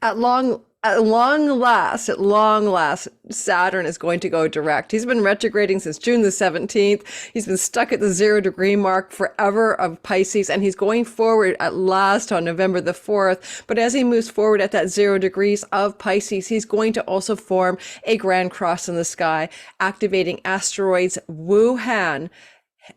At long last, Saturn is going to go direct. He's been retrograding since June the 17th. He's been stuck at the 0 degree mark forever of Pisces, and he's going forward at last on November the 4th. But as he moves forward at that 0 degrees of Pisces, he's going to also form a grand cross in the sky, activating asteroids Wuhan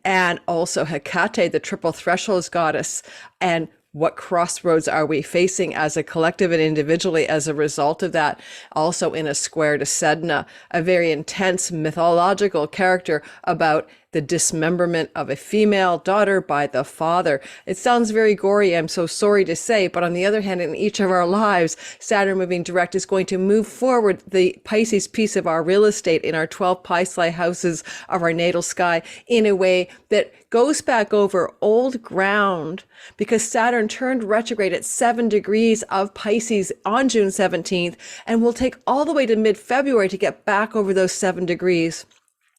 and also Hekate, the triple thresholds goddess. And what crossroads are we facing as a collective and individually as a result of that? Also in a square to Sedna, a very intense mythological character about the dismemberment of a female daughter by the father. It sounds very gory, I'm so sorry to say, but on the other hand, in each of our lives, Saturn moving direct is going to move forward the Pisces piece of our real estate in our 12 Pisces houses of our natal sky in a way that goes back over old ground, because Saturn turned retrograde at 7 degrees of Pisces on June 17th and will take all the way to mid-February to get back over those 7 degrees.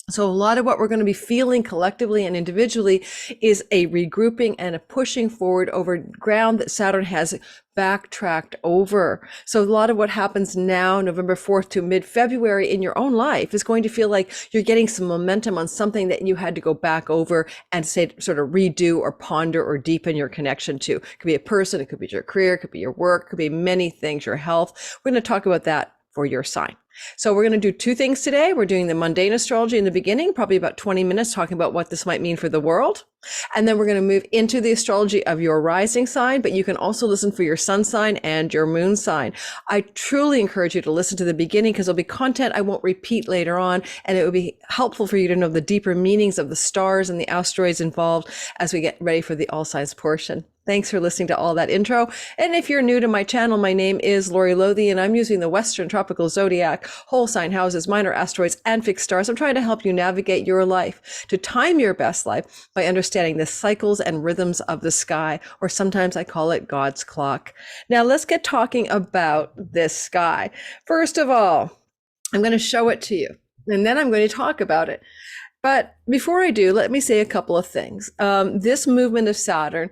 So a lot of what we're going to be feeling collectively and individually is a regrouping and a pushing forward over ground that Saturn has backtracked over. So a lot of what happens now, November 4th to mid-February in your own life, is going to feel like you're getting some momentum on something that you had to go back over and say, sort of redo or ponder or deepen your connection to. It could be a person, it could be your career, it could be your work, it could be many things, your health. We're going to talk about that for your sign. So we're going to do two things today. We're doing the mundane astrology in the beginning, probably about 20 minutes, talking about what this might mean for the world. And then we're going to move into the astrology of your rising sign, but you can also listen for your sun sign and your moon sign. I truly encourage you to listen to the beginning, because there'll be content I won't repeat later on, and it would be helpful for you to know the deeper meanings of the stars and the asteroids involved as we get ready for the all signs portion. Thanks for listening to all that intro. And if you're new to my channel, my name is Lori Lothy, and I'm using the Western Tropical Zodiac, whole sign houses, minor asteroids, and fixed stars. I'm trying to help you navigate your life, to time your best life by understanding the cycles and rhythms of the sky, or sometimes I call it God's clock. Now let's get talking about this sky. First of all, I'm going to show it to you, and then I'm going to talk about it. But before I do, let me say a couple of things. This movement of Saturn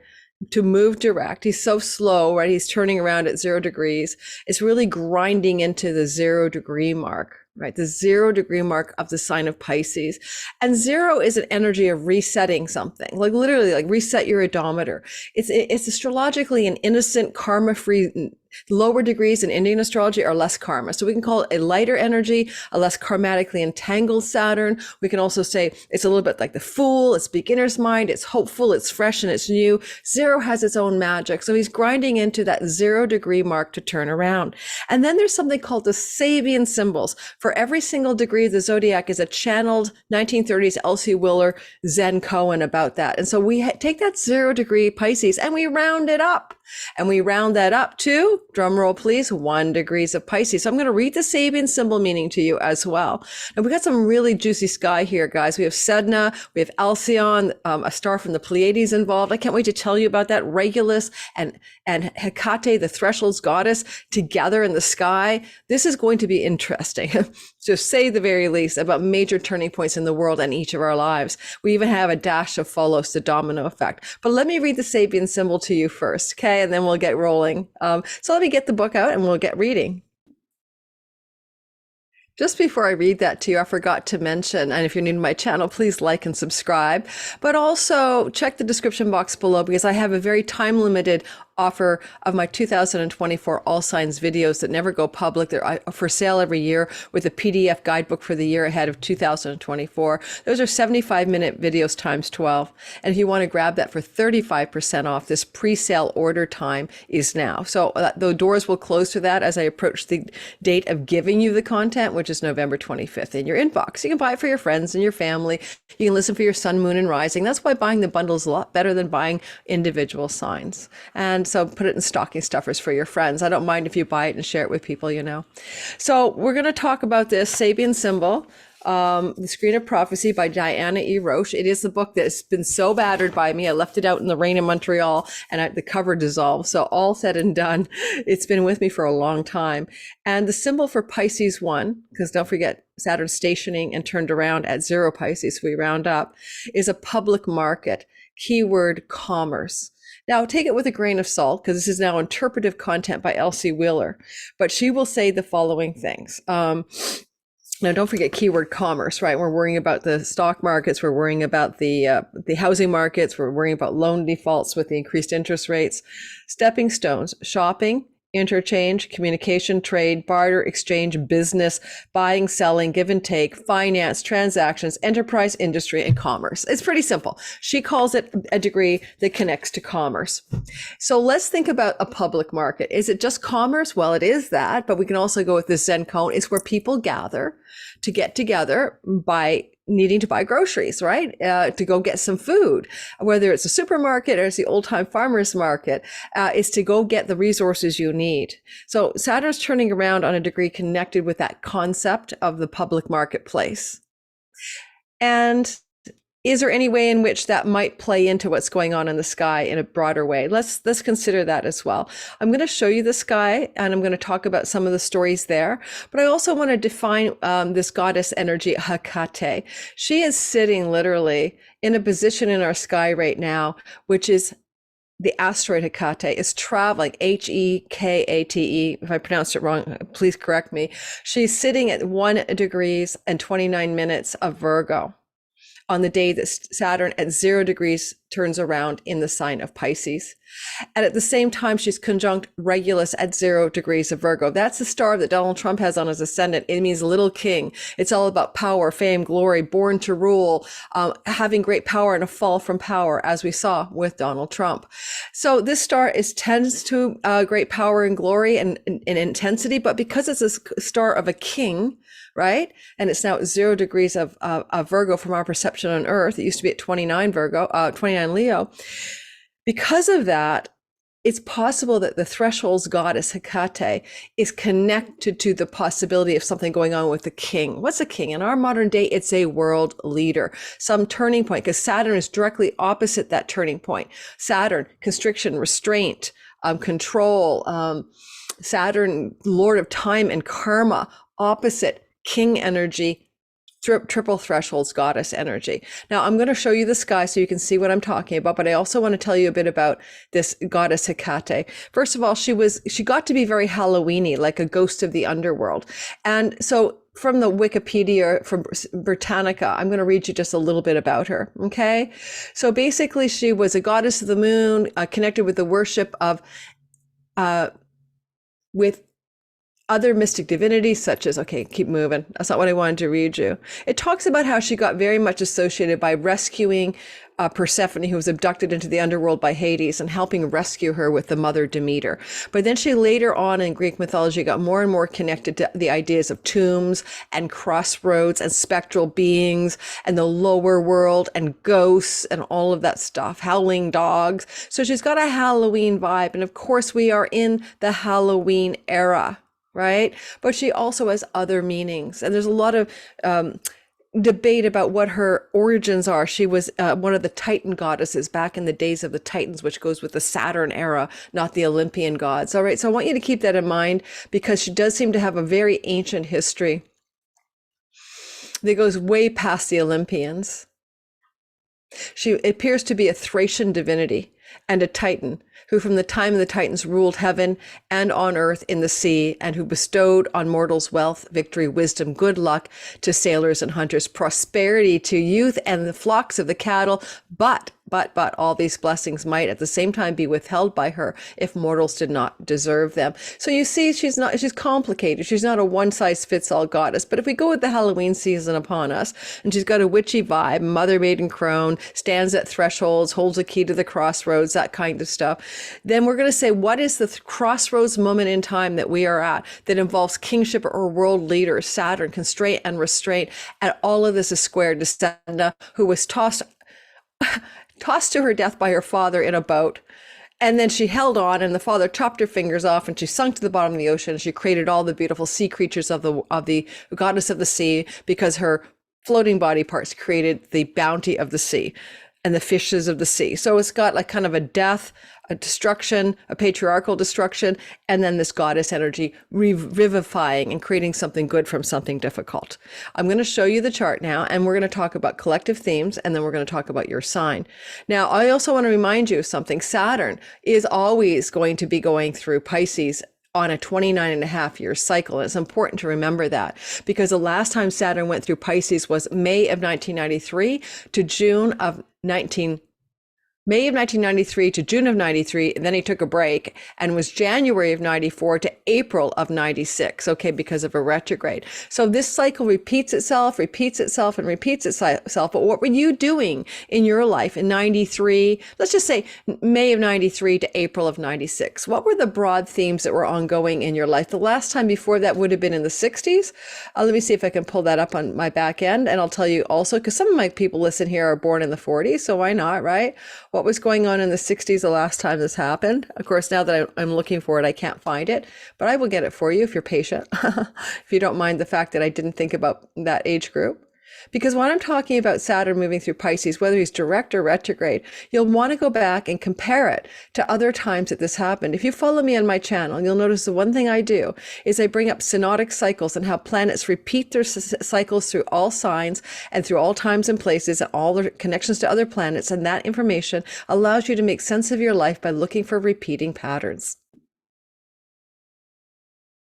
to move direct, he's so slow, right? He's turning around at 0 degrees. It's really grinding into the 0 degree mark, right? The 0 degree mark of the sign of Pisces. And 0 is an energy of resetting something, like literally like reset your odometer. It's astrologically an innocent, karma-free. Lower degrees in Indian astrology are less karma. So we can call it a lighter energy, a less karmatically entangled Saturn. We can also say it's a little bit like the Fool, it's beginner's mind, it's hopeful, it's fresh, and it's new. 0 has its own magic. So he's grinding into that 0 degree mark to turn around. And then there's something called the Sabian symbols. For every single degree of the zodiac is a channeled 1930s Elsie Willer Zen koan about that. And so we take that 0 degree Pisces and we round it up. And we round that up to, drum roll please, 1 degrees of Pisces. So I'm going to read the Sabian symbol meaning to you as well. And we got some really juicy sky here, guys. We have Sedna, we have Alcyon, a star from the Pleiades involved. I can't wait to tell you about that. Regulus and Hekate, the thresholds goddess, together in the sky. This is going to be interesting, to say the very least, about major turning points in the world and each of our lives. We even have a dash of follows, the domino effect. But let me read the Sabian symbol to you first, okay? And then we'll get rolling. So let me get the book out and we'll get reading. Just before I read that to you, I forgot to mention, and if you're new to my channel, please like and subscribe, but also check the description box below, because I have a very time-limited offer of my 2024 All Signs videos that never go public. They're for sale every year with a PDF guidebook for the year ahead of 2024. Those are 75-minute videos times 12. And if you want to grab that for 35% off, this pre-sale order time is now. So the doors will close to that as I approach the date of giving you the content, which is November 25th in your inbox. You can buy it for your friends and your family. You can listen for your sun, moon, and rising. That's why buying the bundle is a lot better than buying individual signs. And so put it in stocking stuffers for your friends. I don't mind if you buy it and share it with people, you know. So we're going to talk about this Sabian symbol, The Screen of Prophecy by Diana E. Roche. It is the book that's been so battered by me. I left it out in the rain in Montreal and the cover dissolved. So all said and done, it's been with me for a long time. And the symbol for Pisces 1, because don't forget Saturn stationing and turned around at 0 Pisces, we round up, is a public market, keyword commerce. Now, take it with a grain of salt, because this is now interpretive content by Elsie Wheeler, but she will say the following things. Now, don't forget keyword commerce, right? We're worrying about the stock markets. We're worrying about the housing markets. We're worrying about loan defaults with the increased interest rates. Stepping stones, shopping, interchange, communication, trade, barter, exchange, business, buying, selling, give and take, finance, transactions, enterprise, industry, and commerce. It's pretty simple. She calls it a degree that connects to commerce. So let's think about a public market. Is it just commerce? Well, it is that, but we can also go with the Zen cone. It's where people gather to get together by needing to buy groceries, right? To go get some food, whether it's a supermarket or it's the old time farmer's market, is to go get the resources you need. So Saturn's turning around on a degree connected with that concept of the public marketplace. And is there any way in which that might play into what's going on in the sky in a broader way? Let's consider that as well. I'm going to show you the sky, and I'm going to talk about some of the stories there. But I also want to define this goddess energy, Hekate. She is sitting literally in a position in our sky right now, which is the asteroid Hekate is traveling, Hekate. If I pronounced it wrong, please correct me. She's sitting at 1 degrees and 29 minutes of Virgo on the day that Saturn at 0 degrees turns around in the sign of Pisces. And at the same time, she's conjunct Regulus at 0 degrees of Virgo. That's the star that Donald Trump has on his ascendant. It means little king. It's all about power, fame, glory, born to rule, having great power and a fall from power, as we saw with Donald Trump. So this star tends to great power and glory and intensity, but because it's a star of a king, right? And it's now at 0 degrees of Virgo from our perception on Earth. It used to be at 29 Leo. Because of that, it's possible that the threshold's goddess Hekate is connected to the possibility of something going on with the king. What's a king? In our modern day, it's a world leader, some turning point, because Saturn is directly opposite that turning point. Saturn, constriction, restraint, control. Saturn, lord of time and karma, opposite king energy, triple thresholds goddess energy. Now I'm going to show you the sky so you can see what I'm talking about, but I also want to tell you a bit about this goddess Hekate. First of all, she got to be very Halloween-y, like a ghost of the underworld. And so from the Wikipedia, from Britannica, I'm going to read you just a little bit about her. Okay. So basically she was a goddess of the moon, connected with the worship of, with other mystic divinities such as, okay, keep moving. That's not what I wanted to read you. It talks about how she got very much associated by rescuing Persephone, who was abducted into the underworld by Hades, and helping rescue her with the mother Demeter. But then she later on in Greek mythology got more and more connected to the ideas of tombs and crossroads and spectral beings and the lower world and ghosts and all of that stuff, howling dogs. So she's got a Halloween vibe. And of course we are in the Halloween era, right? But she also has other meanings. And there's a lot of debate about what her origins are. She was one of the Titan goddesses back in the days of the Titans, which goes with the Saturn era, not the Olympian gods. All right, so I want you to keep that in mind because she does seem to have a very ancient history that goes way past the Olympians. She appears to be a Thracian divinity and a Titan who from the time of the Titans ruled heaven and on earth in the sea, and who bestowed on mortals wealth, victory, wisdom, good luck to sailors and hunters, prosperity to youth and the flocks of the cattle. But all these blessings might at the same time be withheld by her if mortals did not deserve them. So you see, she's complicated. She's not a one size fits all goddess. But if we go with the Halloween season upon us, and she's got a witchy vibe, mother maiden crone, stands at thresholds, holds a key to the crossroads, that kind of stuff, then we're going to say, what is the crossroads moment in time that we are at that involves kingship or world leader, Saturn, constraint and restraint, and all of this is squared to Sedna, who was tossed to her death by her father in a boat. And then she held on, and the father chopped her fingers off, and she sunk to the bottom of the ocean. And she created all the beautiful sea creatures of the goddess of the sea, because her floating body parts created the bounty of the sea. and the fishes of the sea. So it's got like kind of a death, a destruction, a patriarchal destruction, and then this goddess energy revivifying and creating something good from something difficult. I'm going to show you the chart now, and we're going to talk about collective themes, and then we're going to talk about your sign. Now, I also want to remind you of something. Saturn is always going to be going through Pisces on a 29.5-year cycle. It's important to remember that, because the last time Saturn went through Pisces was May of 1993 to June of 1993 to June of 93, and then he took a break, and was January of 94 to April of 96, okay, because of a retrograde. So this cycle repeats itself, and repeats itself. But what were you doing in your life in 93? Let's just say May of 93 to April of 96. What were the broad themes that were ongoing in your life? The last time before that would have been in the 60s. Let me see if I can pull that up on my back end, and I'll tell you also, because some of my people listen here are born in the 40s, so why not, right? What was going on in the 60s the last time this happened? Of course, now that I'm looking for it, I can't find it, but I will get it for you if you're patient, if you don't mind the fact that I didn't think about that age group. Because when I'm talking about Saturn moving through Pisces, whether he's direct or retrograde, you'll want to go back and compare it to other times that this happened. If you follow me on my channel, you'll notice the one thing I do is I bring up synodic cycles and how planets repeat their cycles through all signs and through all times and places and all their connections to other planets. And that information allows you to make sense of your life by looking for repeating patterns.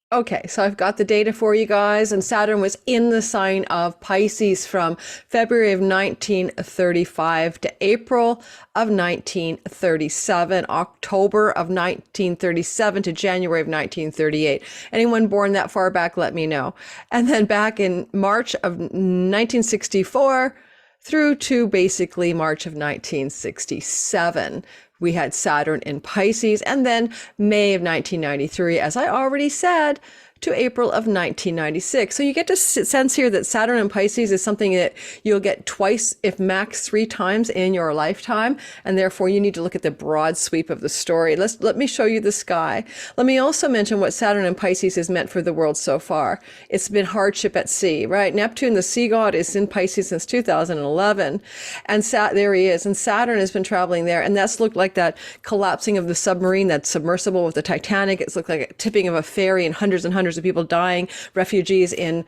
Okay, so I've got the data for you guys, and Saturn was in the sign of Pisces from February of 1935 to April of 1937, October of 1937 to January of 1938. Anyone born that far back, let me know. And then back in March of 1964 through to basically March of 1967. We had Saturn in Pisces, and then May of 1993, as I already said, to April of 1996. So you get to sense here that Saturn in Pisces is something that you'll get twice, if max 3 times in your lifetime. And therefore you need to look at the broad sweep of the story. Let me show you the sky. Let me also mention what Saturn in Pisces has meant for the world so far. It's been hardship at sea, right? Neptune, the sea god, is in Pisces since 2011. And there he is. And Saturn has been traveling there. And that's looked like that collapsing of the submarine, that submersible with the Titanic. It's looked like a tipping of a ferry and hundreds of people dying, refugees in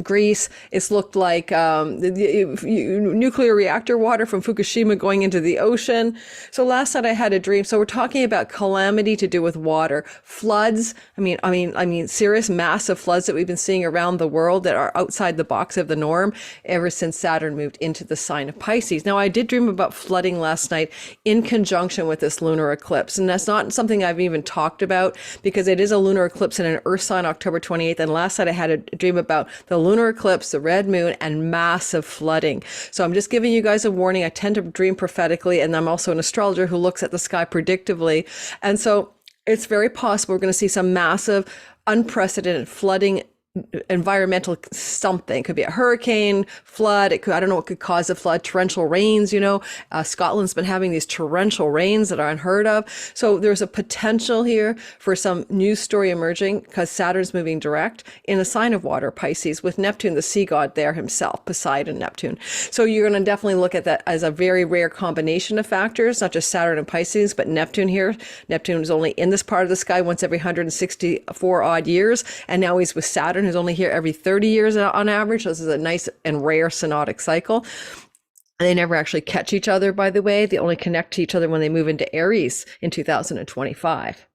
Greece. It's looked like the nuclear reactor water from Fukushima going into the ocean. So last night I had a dream. So we're talking about calamity to do with water, floods. I mean, serious massive floods that we've been seeing around the world that are outside the box of the norm ever since Saturn moved into the sign of Pisces. Now, I did dream about flooding last night in conjunction with this lunar eclipse. And that's not something I've even talked about, because it is a lunar eclipse in an Earth sign October 28th. And last night I had a dream about the lunar eclipse, the red moon, and massive flooding. So I'm just giving you guys a warning. I tend to dream prophetically, and I'm also an astrologer who looks at the sky predictively. And so it's very possible we're going to see some massive, unprecedented flooding, environmental something. It could be a hurricane, flood. I don't know what could cause a flood. Torrential rains, Scotland's been having these torrential rains that are unheard of. So there's a potential here for some news story emerging, because Saturn's moving direct in a sign of water, Pisces, with Neptune, the sea god, there himself, Poseidon, Neptune. So you're going to definitely look at that as a very rare combination of factors, not just Saturn and Pisces, but Neptune here. Neptune is only in this part of the sky once every 164 odd years. And now he's with Saturn, who's only here every 30 years on average. So this is a nice and rare synodic cycle. They never actually catch each other, by the way. They only connect to each other when they move into Aries in 2025.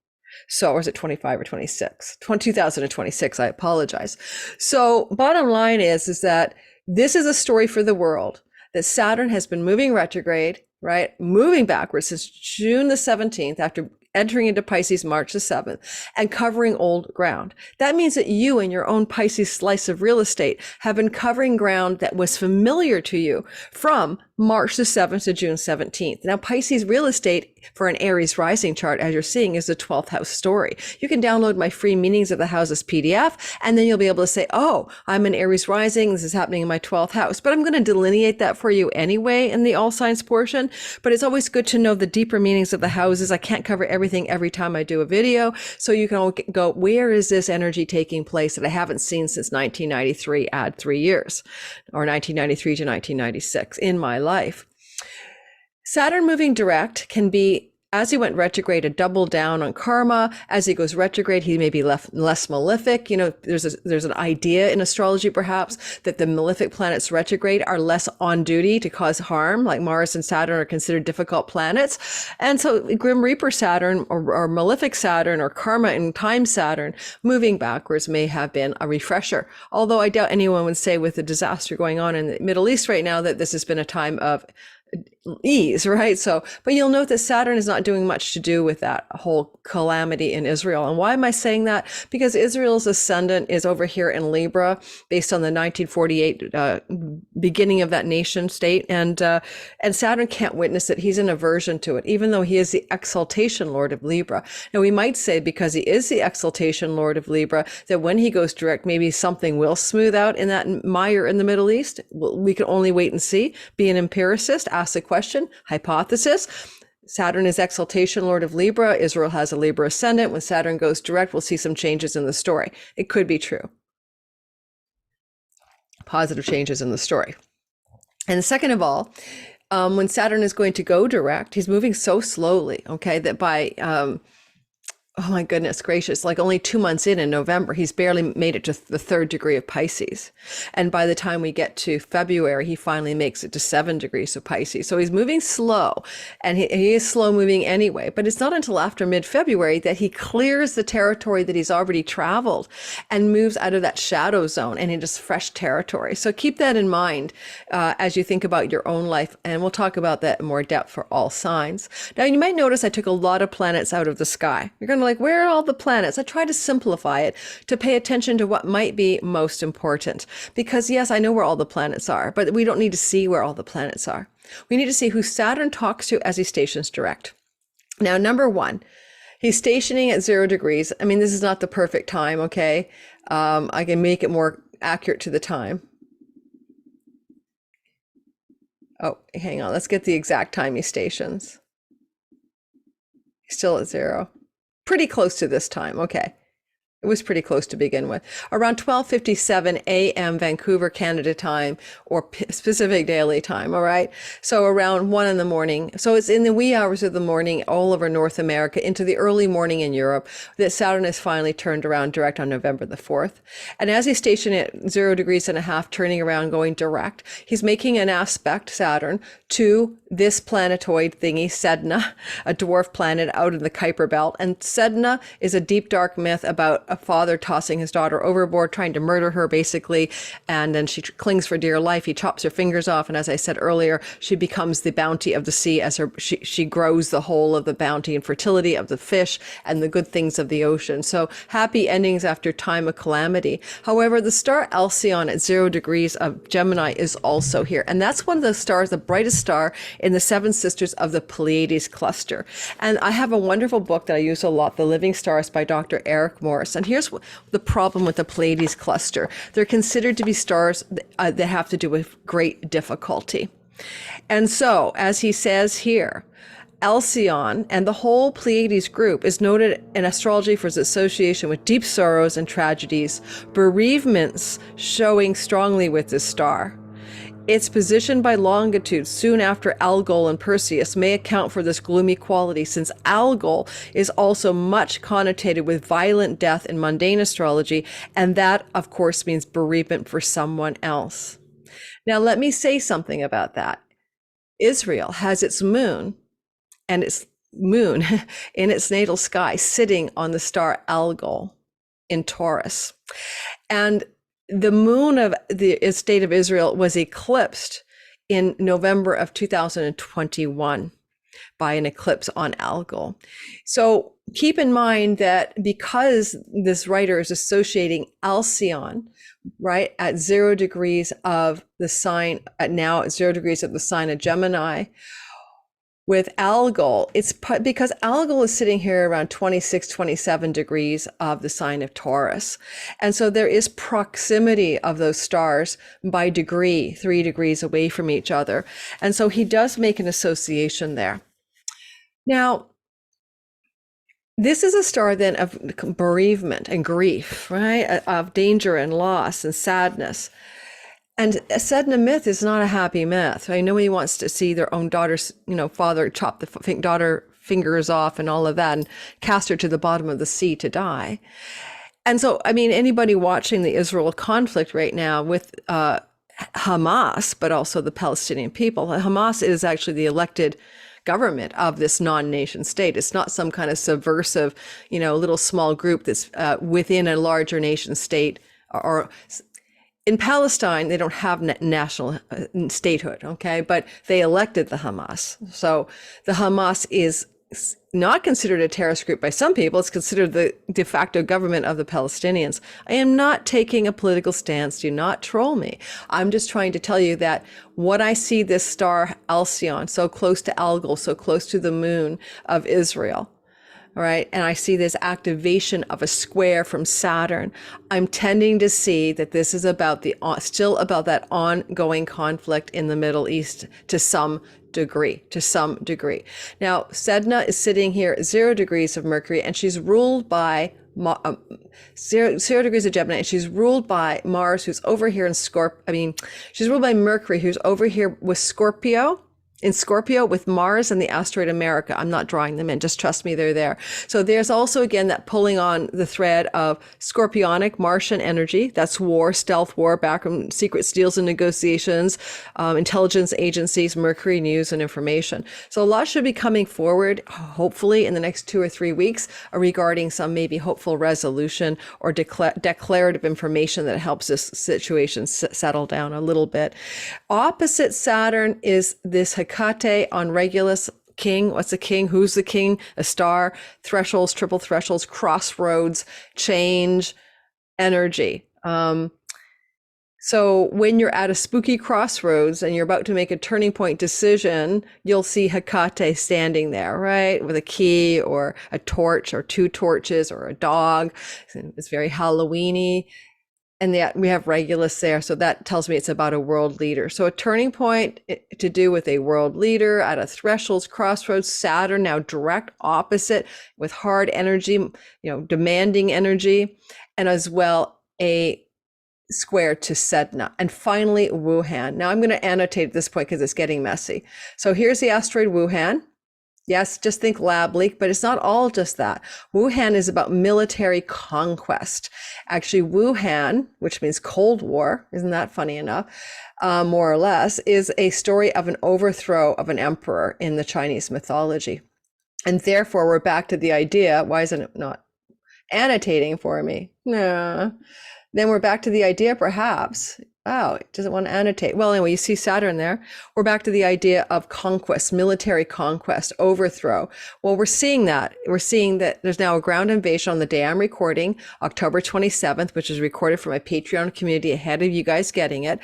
So, or is it 25 or 26? 2026, I apologize. So bottom line is that this is a story for the world, that Saturn has been moving retrograde, right? Moving backwards since June the 17th, after entering into Pisces March the 7th, and covering old ground. That means that you, in your own Pisces slice of real estate, have been covering ground that was familiar to you from March the 7th to June 17th. Now, Pisces real estate for an Aries rising chart, as you're seeing, is the 12th house story. You can download my free Meanings of the Houses PDF, and then you'll be able to say, oh, I'm an Aries rising. This is happening in my 12th house. But I'm going to delineate that for you anyway in the all signs portion. But it's always good to know the deeper meanings of the houses. I can't cover everything every time I do a video. So you can go, where is this energy taking place that I haven't seen since 1993, add 3 years, or 1993 to 1996 in my life. Saturn moving direct can be, as he went retrograde, a double down on karma. As he goes retrograde, he may be less malefic. You know, there's an idea in astrology, perhaps, that the malefic planets retrograde are less on duty to cause harm, like Mars and Saturn are considered difficult planets. And so Grim Reaper Saturn or malefic Saturn or karma and time Saturn moving backwards may have been a refresher. Although I doubt anyone would say with the disaster going on in the Middle East right now that this has been a time of ease, right? So, but you'll note that Saturn is not doing much to do with that whole calamity in Israel. And why am I saying that? Because Israel's ascendant is over here in Libra, based on the 1948 beginning of that nation state, and Saturn can't witness it. He's in aversion to it, even though he is the exaltation lord of Libra. Now, we might say because he is the exaltation lord of Libra, that when he goes direct, maybe something will smooth out in that mire in the Middle East. We can only wait and see. Be an empiricist, ask the question, hypothesis. Saturn is exaltation lord of Libra. Israel has a Libra ascendant. When Saturn goes direct, we'll see some changes in the story. It could be true. Positive changes in the story. And second of all, when Saturn is going to go direct, he's moving so slowly, okay, that by oh my goodness gracious, like only 2 months in November, he's barely made it to the 3rd degree of Pisces. And by the time we get to February, he finally makes it to 7 degrees of Pisces. So he's moving slow, and he is slow moving anyway, but it's not until after mid-February that he clears the territory that he's already traveled and moves out of that shadow zone and into fresh territory. So keep that in mind as you think about your own life. And we'll talk about that in more depth for all signs. Now, you might notice I took a lot of planets out of the sky. You're going to like, where are all the planets? I try to simplify it to pay attention to what might be most important. Because yes, I know where all the planets are, but we don't need to see where all the planets are. We need to see who Saturn talks to as he stations direct. Now, number one, he's stationing at 0 degrees. I mean, this is not the perfect time, okay? I can make it more accurate to the time. Oh, hang on. Let's get the exact time he stations. He's still at 0. Pretty close to this time. Okay. It was pretty close to begin with. Around 12:57 a.m. Vancouver, Canada time, or Pacific Daily time, all right? So around 1 in the morning. So it's in the wee hours of the morning all over North America, into the early morning in Europe, that Saturn is finally turned around direct on November the 4th. And as he's stationed at 0 degrees and a half, turning around, going direct, he's making an aspect, Saturn, to this planetoid thingy, Sedna, a dwarf planet out in the Kuiper Belt. And Sedna is a deep, dark myth about a father tossing his daughter overboard, trying to murder her, basically. And then she clings for dear life. He chops her fingers off. And as I said earlier, she becomes the bounty of the sea as she grows the whole of the bounty and fertility of the fish and the good things of the ocean. So happy endings after time of calamity. However, the star Alcyon at 0 degrees of Gemini is also here. And that's one of the stars, the brightest star in the 7 sisters of the Pleiades cluster. And I have a wonderful book that I use a lot, The Living Stars by Dr. Eric Morris. And here's the problem with the Pleiades cluster. They're considered to be stars that have to do with great difficulty. And so, as he says here, Alcyon and the whole Pleiades group is noted in astrology for its association with deep sorrows and tragedies, bereavements showing strongly with this star. Its position by longitude soon after Algol and Perseus may account for this gloomy quality, since Algol is also much connotated with violent death in mundane astrology, and that, of course, means bereavement for someone else. Now, let me say something about that. Israel has its moon in its natal sky sitting on the star Algol in Taurus. And the moon of the state of Israel was eclipsed in November of 2021 by an eclipse on Algol. So keep in mind that because this writer is associating Alcyon, right, at 0 degrees of the sign, at 0 degrees of the sign of Gemini, with Algol, it's because Algol is sitting here around 26, 27 degrees of the sign of Taurus. And so there is proximity of those stars by degree, 3 degrees away from each other. And so he does make an association there. Now, this is a star then of bereavement and grief, right? Of danger and loss and sadness. And a Sedna myth is not a happy myth. Right? Nobody wants to see their own daughter's, father chop the daughter fingers off and all of that and cast her to the bottom of the sea to die. And so, I mean, anybody watching the Israel conflict right now with Hamas, but also the Palestinian people, Hamas is actually the elected government of this non-nation state. It's not some kind of subversive, little small group that's within a larger nation state. Or in Palestine, they don't have national statehood, okay? But they elected the Hamas. So the Hamas is not considered a terrorist group by some people. It's considered the de facto government of the Palestinians. I am not taking a political stance. Do not troll me. I'm just trying to tell you that what I see this star Alcyon, so close to Algol, so close to the moon of Israel, all right, and I see this activation of a square from Saturn, I'm tending to see that this is about still about that ongoing conflict in the Middle East to some degree. Now, Sedna is sitting here at 0 degrees of Mercury, and she's ruled by 0 degrees of Gemini, and she's ruled by Mars, who's over here in she's ruled by Mercury, who's over here with Scorpio. In Scorpio with Mars and the asteroid America. I'm not drawing them in, just trust me, they're there. So there's also, again, that pulling on the thread of scorpionic Martian energy. That's war, stealth war, backroom secret deals and negotiations, intelligence agencies, Mercury news and information. So a lot should be coming forward, hopefully in the next 2 or 3 weeks, regarding some maybe hopeful resolution or declarative information that helps this situation settle down a little bit. Opposite Saturn is this Hekate on Regulus king. What's a king? Who's the king? A star, thresholds, triple thresholds, crossroads, change, energy. So when you're at a spooky crossroads and you're about to make a turning point decision, you'll see Hekate standing there, right? With a key or a torch or 2 torches or a dog. It's very Halloween-y. And yet we have Regulus there. So that tells me it's about a world leader. So a turning point to do with a world leader at a thresholds, crossroads, Saturn now direct opposite with hard energy, demanding energy, and as well a square to Sedna. And finally, Wuhan. Now I'm going to annotate at this point because it's getting messy. So here's the asteroid Wuhan. Yes, just think lab leak, but it's not all just that. Wuhan is about military conquest. Actually, Wuhan, which means Cold War, isn't that funny enough, more or less, is a story of an overthrow of an emperor in the Chinese mythology. And therefore, we're back to the idea, why isn't it not annotating for me? No. Then we're back to the idea, perhaps, wow, it doesn't want to annotate. Well, anyway, you see Saturn there. We're back to the idea of conquest, military conquest, overthrow. Well, we're seeing that. We're seeing that there's now a ground invasion on the day I'm recording, October 27th, which is recorded for my Patreon community ahead of you guys getting it,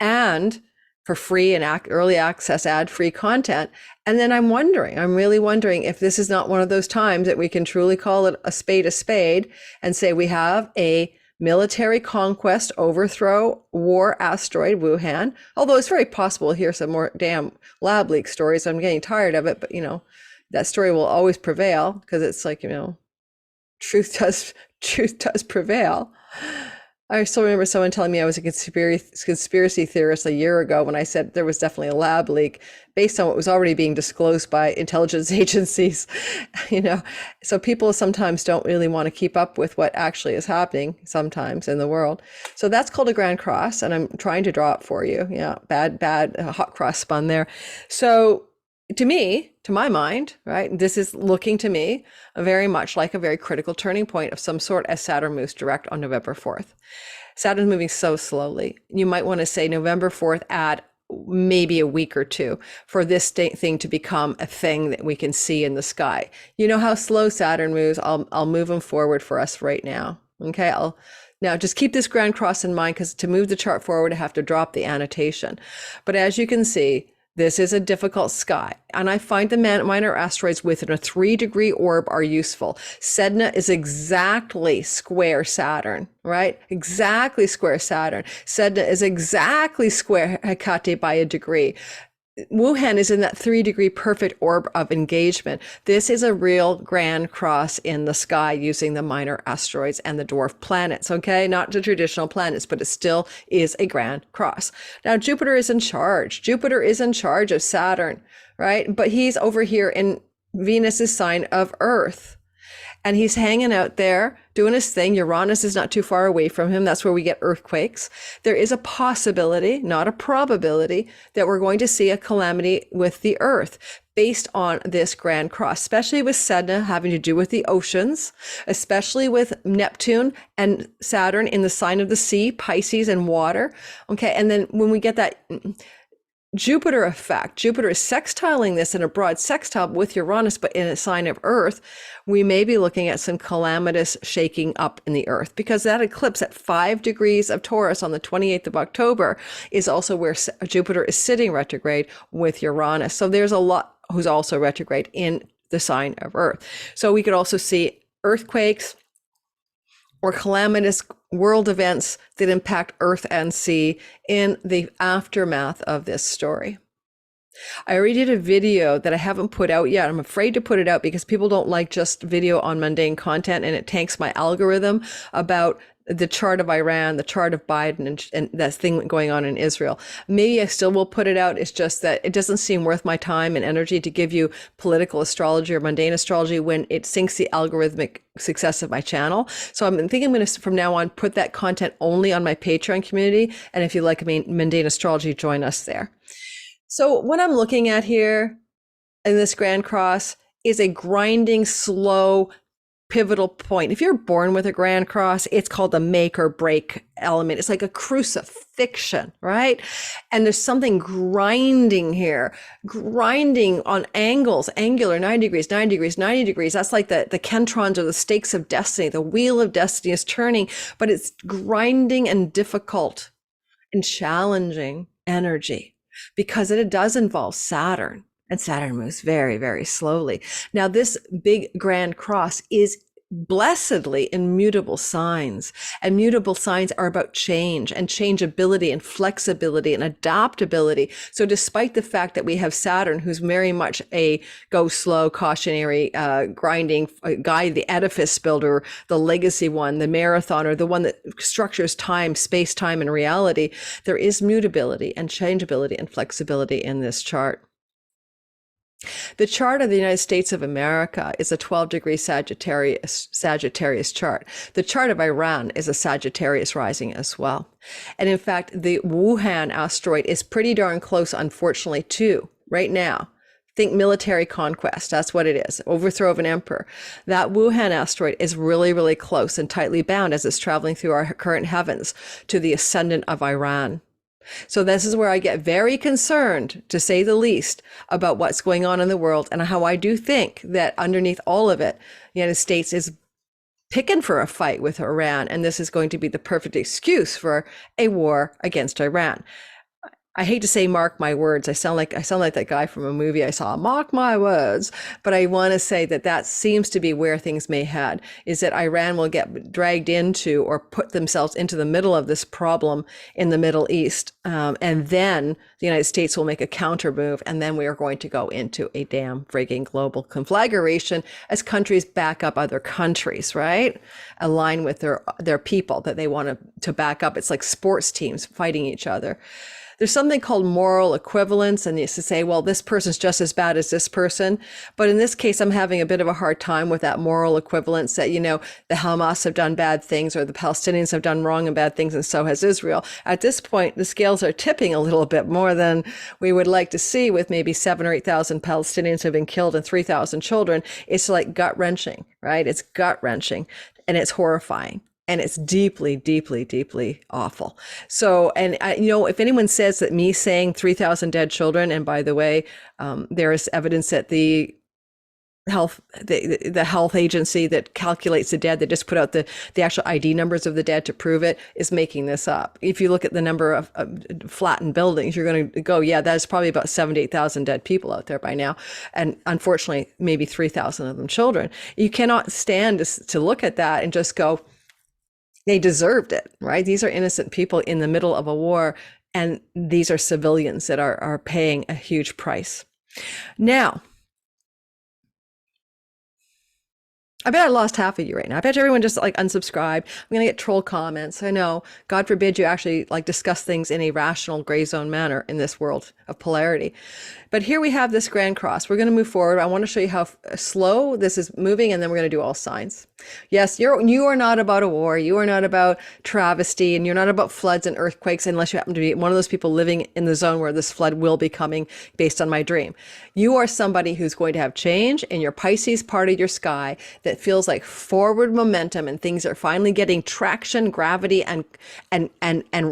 and for free and early access ad-free content. And then I'm really wondering if this is not one of those times that we can truly call it a spade and say we have a military conquest, overthrow, war asteroid, Wuhan. Although it's very possible to hear some more damn lab leak stories. I'm getting tired of it, but that story will always prevail because it's like, truth does prevail. I still remember someone telling me I was a conspiracy theorist a year ago when I said there was definitely a lab leak based on what was already being disclosed by intelligence agencies, So people sometimes don't really want to keep up with what actually is happening sometimes in the world. So that's called a grand cross, and I'm trying to draw it for you. Yeah, bad, hot cross spun there. So to my mind, right, this is looking to me very much like a very critical turning point of some sort as Saturn moves direct on November 4th. Saturn's moving so slowly. You might want to say November 4th, add maybe a week or 2 for this thing to become a thing that we can see in the sky. You know how slow Saturn moves. I'll move them forward for us right now. Okay, now just keep this grand cross in mind, because to move the chart forward, I have to drop the annotation. But as you can see, this is a difficult sky, and I find the minor asteroids within a 3-degree orb are useful. Sedna is exactly square Saturn, right? Exactly square Saturn. Sedna is exactly square Hekate by a degree. Wuhan is in that 3-degree perfect orb of engagement. This is a real grand cross in the sky using the minor asteroids and the dwarf planets, okay? Not the traditional planets, but it still is a grand cross. Now, Jupiter is in charge. Jupiter is in charge of Saturn, right? But he's over here in Venus's sign of Earth. And he's hanging out there doing his thing. Uranus is not too far away from him. That's where we get earthquakes. There is a possibility, not a probability, that we're going to see a calamity with the Earth based on this grand cross, especially with Sedna having to do with the oceans, especially with Neptune and Saturn in the sign of the sea, Pisces and water. Okay. And then when we get that Jupiter effect, Jupiter is sextiling this in a broad sextile with Uranus, but in a sign of Earth, we may be looking at some calamitous shaking up in the Earth, because that eclipse at 5 degrees of Taurus on the 28th of October is also where Jupiter is sitting retrograde with Uranus. So there's a lot who's also retrograde in the sign of Earth. So we could also see earthquakes or calamitous world events that impact Earth and sea in the aftermath of this story. I already did a video that I haven't put out yet. I'm afraid to put it out because people don't like just video on mundane content, and it tanks my algorithm, about the chart of Iran, the chart of Biden, and that thing going on in Israel. Maybe I still will put it out. It's just that it doesn't seem worth my time and energy to give you political astrology or mundane astrology when it sinks the algorithmic success of my channel. So I'm thinking I'm going to, from now on, put that content only on my Patreon community. And if you like mundane astrology, join us there. So what I'm looking at here in this Grand Cross is a grinding, slow, pivotal point. If you're born with a Grand Cross, it's called the make or break element. It's like a crucifixion, right? And there's something grinding here, grinding on angles, angular, 90 degrees, 90 degrees, 90 degrees. That's like the kentrons or the stakes of destiny. The wheel of destiny is turning, but it's grinding and difficult and challenging energy because it does involve Saturn. And Saturn moves very, very slowly. Now, this big grand cross is blessedly in mutable signs, and mutable signs are about change and changeability and flexibility and adaptability. So despite the fact that we have Saturn, who's very much a go slow, cautionary, grinding guy, the edifice builder, the legacy one, the marathoner, the one that structures time, space, time, and reality, there is mutability and changeability and flexibility in this chart. The chart of the United States of America is a 12-degree Sagittarius chart. The chart of Iran is a Sagittarius rising as well. And in fact, the Wuhan asteroid is pretty darn close, unfortunately, too, right now. Think military conquest. That's what it is. Overthrow of an emperor. That Wuhan asteroid is really, really close and tightly bound as it's traveling through our current heavens to the ascendant of Iran. So this is where I get very concerned, to say the least, about what's going on in the world, and how I do think that underneath all of it, the United States is picking for a fight with Iran, and this is going to be the perfect excuse for a war against Iran. I hate to say mark my words. I sound like that guy from a movie I saw, mark my words. But I want to say that seems to be where things may head, is that Iran will get dragged into or put themselves into the middle of this problem in the Middle East. And then the United States will make a counter move. And then we are going to go into a damn frigging global conflagration as countries back up other countries, right? Align with their people that they want to back up. It's like sports teams fighting each other. There's something called moral equivalence, and it's to say, well, this person's just as bad as this person. But in this case, I'm having a bit of a hard time with that moral equivalence that, the Hamas have done bad things, or the Palestinians have done wrong and bad things, and so has Israel. At this point, the scales are tipping a little bit more than we would like to see, with maybe 7,000 or 8,000 Palestinians have been killed and 3,000 children. It's like gut-wrenching, right? It's gut-wrenching, and it's horrifying. And it's deeply, deeply, deeply awful. So, and if anyone says that me saying 3,000 dead children, and by the way, there is evidence that the health agency that calculates the dead, that just put out the actual ID numbers of the dead to prove it, is making this up. If you look at the number of flattened buildings, you're going to go, yeah, that's probably about 78,000 dead people out there by now. And unfortunately, maybe 3,000 of them children. You cannot stand to look at that and just go, they deserved it, right? These are innocent people in the middle of a war, And these are civilians that are paying a huge price. Now, I bet I lost half of you right now. I bet everyone just like unsubscribed. I'm going to get troll comments. I know. God forbid you actually like discuss things in a rational gray zone manner in this world of polarity. But here we have this grand cross. We're going to move forward. I want to show you how slow this is moving, and then we're going to do all signs. Yes, you are not about a war. You are not about travesty, and you're not about floods and earthquakes unless you happen to be one of those people living in the zone where this flood will be coming based on my dream. You are somebody who's going to have change in your Pisces part of your sky that feels like forward momentum, and things are finally getting traction, gravity, and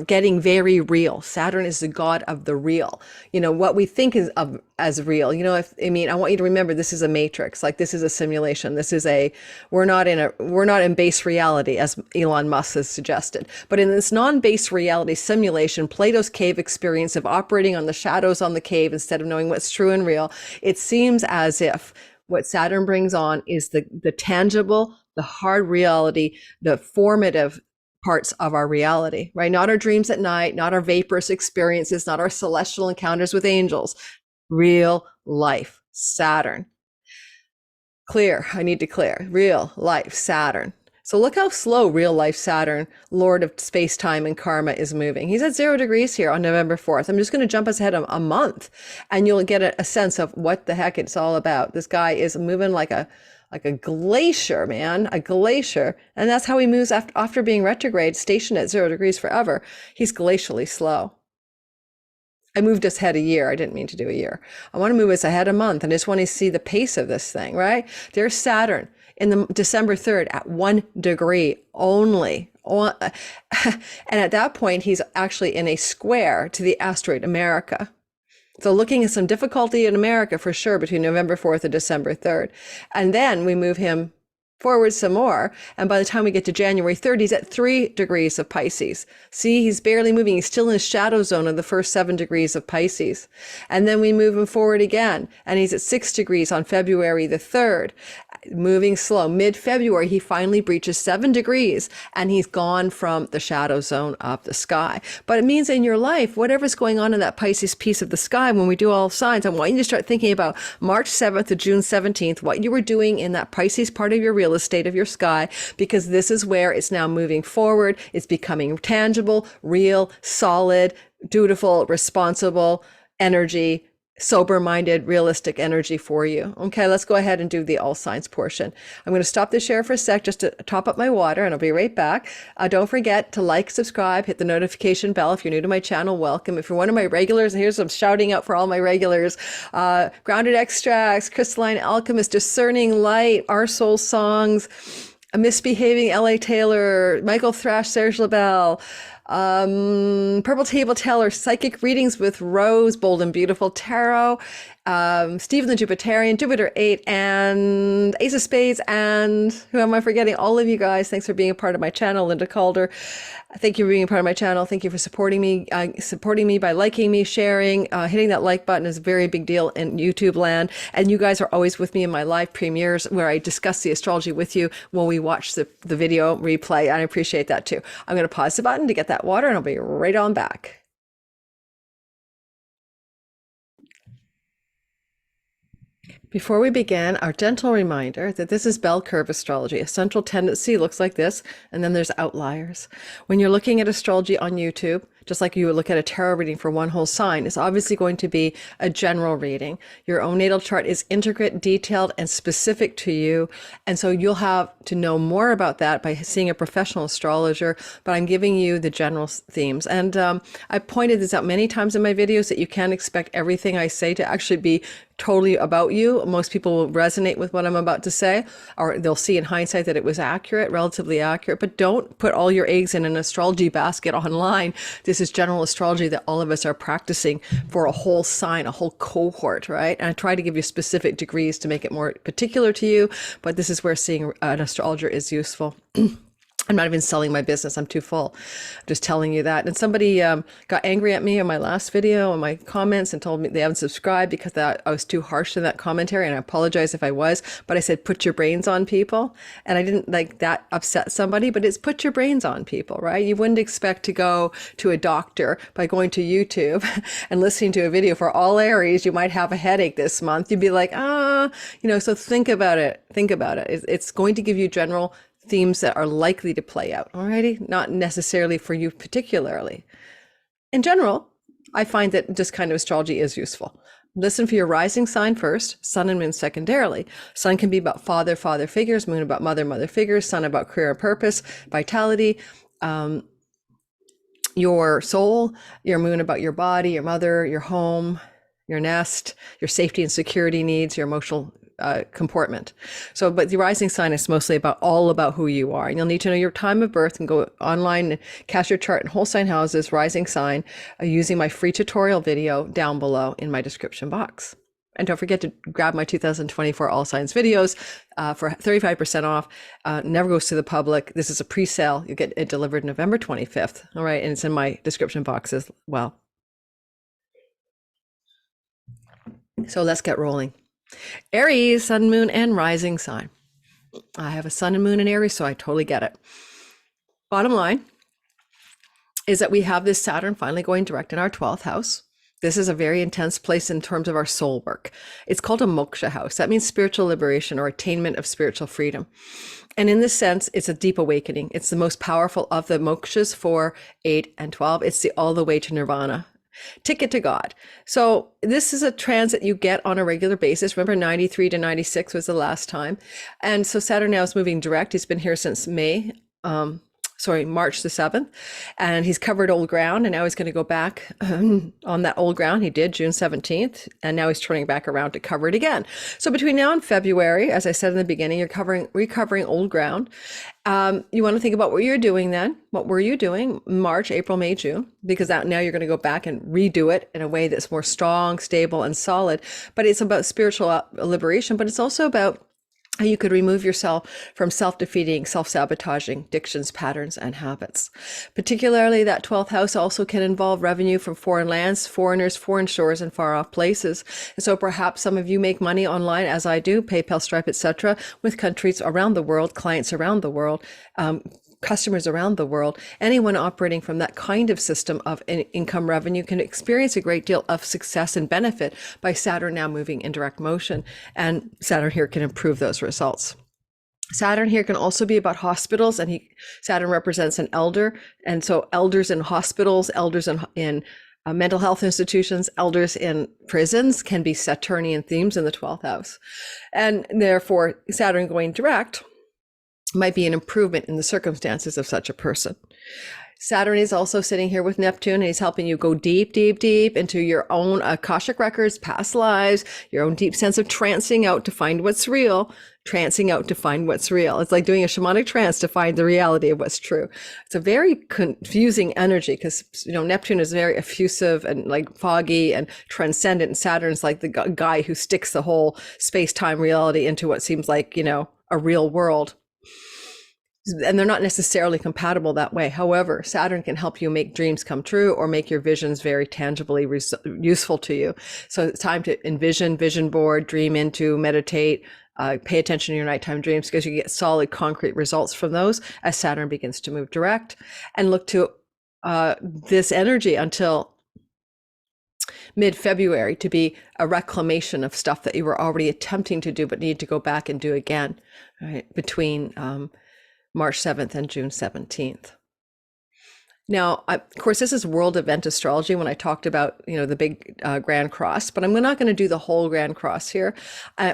getting very real. Saturn is the god of the real. You know, what we think is of as real. You know, I want you to remember, this is a matrix. Like, this is a simulation. This is we're not in base reality, as Elon Musk has suggested. But in this non-base reality simulation, Plato's cave experience of operating on the shadows on the cave instead of knowing what's true and real, it seems as if what Saturn brings on is the tangible, the hard reality, the formative parts of our reality, right? Not our dreams at night, not our vaporous experiences, not our celestial encounters with angels. Real life, Saturn. Clear, I need to clear. Real life, Saturn. So look how slow real life Saturn, Lord of space, time, and karma, is moving. He's at 0 degrees here on November 4th. I'm just going to jump us ahead a month, and you'll get a sense of what the heck it's all about. This guy is moving like a glacier, man, a glacier. And that's how he moves after being retrograde, stationed at 0 degrees forever. He's glacially slow. I moved us ahead a year. I didn't mean to do a year. I want to move us ahead a month, and I just want to see the pace of this thing, right? There's Saturn in the December 3rd at 1 degree only. And at that point, he's actually in a square to the asteroid America. So looking at some difficulty in America for sure between November 4th and December 3rd. And then we move him forward some more, and by the time we get to January 3rd, he's at 3 degrees of Pisces. See, he's barely moving. He's still in his shadow zone of the first 7 degrees of Pisces. And then we move him forward again, and he's at 6 degrees on February the 3rd. Moving slow. Mid-February, he finally breaches 7 degrees, and he's gone from the shadow zone of the sky. But it means in your life, whatever's going on in that Pisces piece of the sky, when we do all signs, I want you to start thinking about March 7th to June 17th, what you were doing in that Pisces part of your real estate of your sky, because this is where it's now moving forward. It's becoming tangible, real, solid, dutiful, responsible energy, sober-minded, realistic energy for you. Okay, let's go ahead and do the all signs portion. I'm going to stop the share for a sec just to top up my water, and I'll be right back. Don't forget to like, subscribe, hit the notification bell. If you're new to my channel, welcome. If you're one of my regulars, here's some shouting out for all my regulars. Grounded Extracts, Crystalline Alchemist, Discerning Light, Our Soul Songs, A Misbehaving L.A. Taylor, Michael Thrash, Serge LaBelle, Purple Table Teller, Psychic Readings with Rose, Bold and Beautiful Tarot, Stephen the Jupiterian, Jupiter 8, and Ace of Spades, and who am I forgetting? All of you guys, thanks for being a part of my channel. Linda Calder, thank you for being a part of my channel. Thank you for supporting me by liking me, sharing, hitting that like button is a very big deal in YouTube land. And you guys are always with me in my live premieres where I discuss the astrology with you when we watch the video replay. And I appreciate that too. I'm going to pause the button to get that water, and I'll be right on back. Before we begin, our gentle reminder that this is bell curve astrology. A central tendency looks like this, and then there's outliers. When you're looking at astrology on YouTube, just like you would look at a tarot reading for one whole sign, it's obviously going to be a general reading. Your own natal chart is intricate, detailed, and specific to you. And so you'll have to know more about that by seeing a professional astrologer, but I'm giving you the general themes. And I pointed this out many times in my videos that you can't expect everything I say to actually be totally about you. Most people will resonate with what I'm about to say, or they'll see in hindsight that it was accurate, relatively accurate, but don't put all your eggs in an astrology basket online. This is general astrology that all of us are practicing for a whole sign, a whole cohort, right? And I try to give you specific degrees to make it more particular to you, but this is where seeing an astrologer is useful. I'm not even selling my business. I'm too full. I'm just telling you that. And somebody got angry at me on my last video on my comments and told me they haven't subscribed because I was too harsh in that commentary. And I apologize if I was, but I said, put your brains on people. And I didn't like that upset somebody, but it's put your brains on people, right? You wouldn't expect to go to a doctor by going to YouTube and listening to a video for all Aries. You might have a headache this month. You'd be like, so think about it. Think about it. It's going to give you general themes that are likely to play out, alrighty? Not necessarily for you particularly. In general, I find that this kind of astrology is useful. Listen for your rising sign first, sun and moon secondarily. Sun can be about father figures, moon about mother figures, sun about career and purpose, vitality, your soul, your moon about your body, your mother, your home, your nest, your safety and security needs, your emotional comportment. So, but the rising sign is mostly all about who you are. And you'll need to know your time of birth and go online and cast your chart in whole sign houses, rising sign, using my free tutorial video down below in my description box. And don't forget to grab my 2024 All Signs videos for 35% off. Never goes to the public. This is a pre-sale. You get it delivered November 25th. All right. And it's in my description box as well. So let's get rolling. Aries, sun, moon, and rising sign. I have a sun and moon in Aries, so I totally get it. Bottom line is that we have this Saturn finally going direct in our 12th house. This is a very intense place in terms of our soul work. It's called a moksha house. That means spiritual liberation or attainment of spiritual freedom. And in this sense, it's a deep awakening. It's the most powerful of the mokshas, 4, 8, and 12. It's all the way to nirvana. Ticket to God. So this is a transit you get on a regular basis. Remember, 93 to 96 was the last time. And so Saturn now is moving direct. He's been here since March the 7th, and he's covered old ground, and now he's going to go back on that old ground. He did June 17th, and now he's turning back around to cover it again. So between now and February, as I said in the beginning, you're recovering old ground. You want to think about what you're doing then. What were you doing March, April, May, June? Because now you're going to go back and redo it in a way that's more strong, stable, and solid. But it's about spiritual liberation, but it's also about how you could remove yourself from self-defeating, self-sabotaging addictions, patterns, and habits. Particularly, that 12th house also can involve revenue from foreign lands, foreigners, foreign shores, and far-off places. And so perhaps some of you make money online, as I do, PayPal, Stripe, etc., with countries around the world, clients around the world, customers around the world. Anyone operating from that kind of system of income revenue can experience a great deal of success and benefit by Saturn now moving in direct motion. And Saturn here can improve those results. Saturn here can also be about hospitals, and Saturn represents an elder. And so elders in hospitals, elders in mental health institutions, elders in prisons can be Saturnian themes in the 12th house. And therefore, Saturn going direct might be an improvement in the circumstances of such a person. Saturn is also sitting here with Neptune, and he's helping you go deep, deep, deep into your own Akashic records, past lives, your own deep sense of trancing out to find what's real, trancing out to find what's real. It's like doing a shamanic trance to find the reality of what's true. It's a very confusing energy because, Neptune is very effusive and like foggy and transcendent, and Saturn's like the guy who sticks the whole space-time reality into what seems like, a real world. And they're not necessarily compatible that way. However, Saturn can help you make dreams come true or make your visions very tangibly useful to you. So it's time to envision, vision board, dream into, meditate, pay attention to your nighttime dreams, because you get solid, concrete results from those as Saturn begins to move direct. And look to this energy until mid-February to be a reclamation of stuff that you were already attempting to do but need to go back and do again, right, between March 7th and June 17th. Now, of course, this is world event astrology when I talked about, the big Grand Cross, but I'm not going to do the whole Grand Cross here.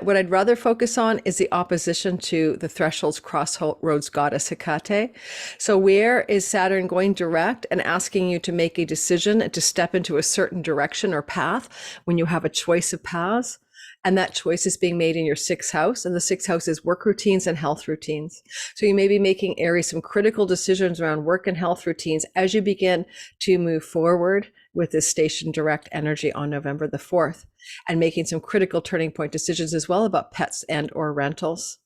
What I'd rather focus on is the opposition to the Threshold's Crossroads goddess Hekate. So where is Saturn going direct and asking you to make a decision and to step into a certain direction or path when you have a choice of paths? And that choice is being made in your 6th house. And the 6th house is work routines and health routines. So you may be making, Aries, some critical decisions around work and health routines as you begin to move forward with this station direct energy on November the 4th, and making some critical turning point decisions as well about pets and or rentals.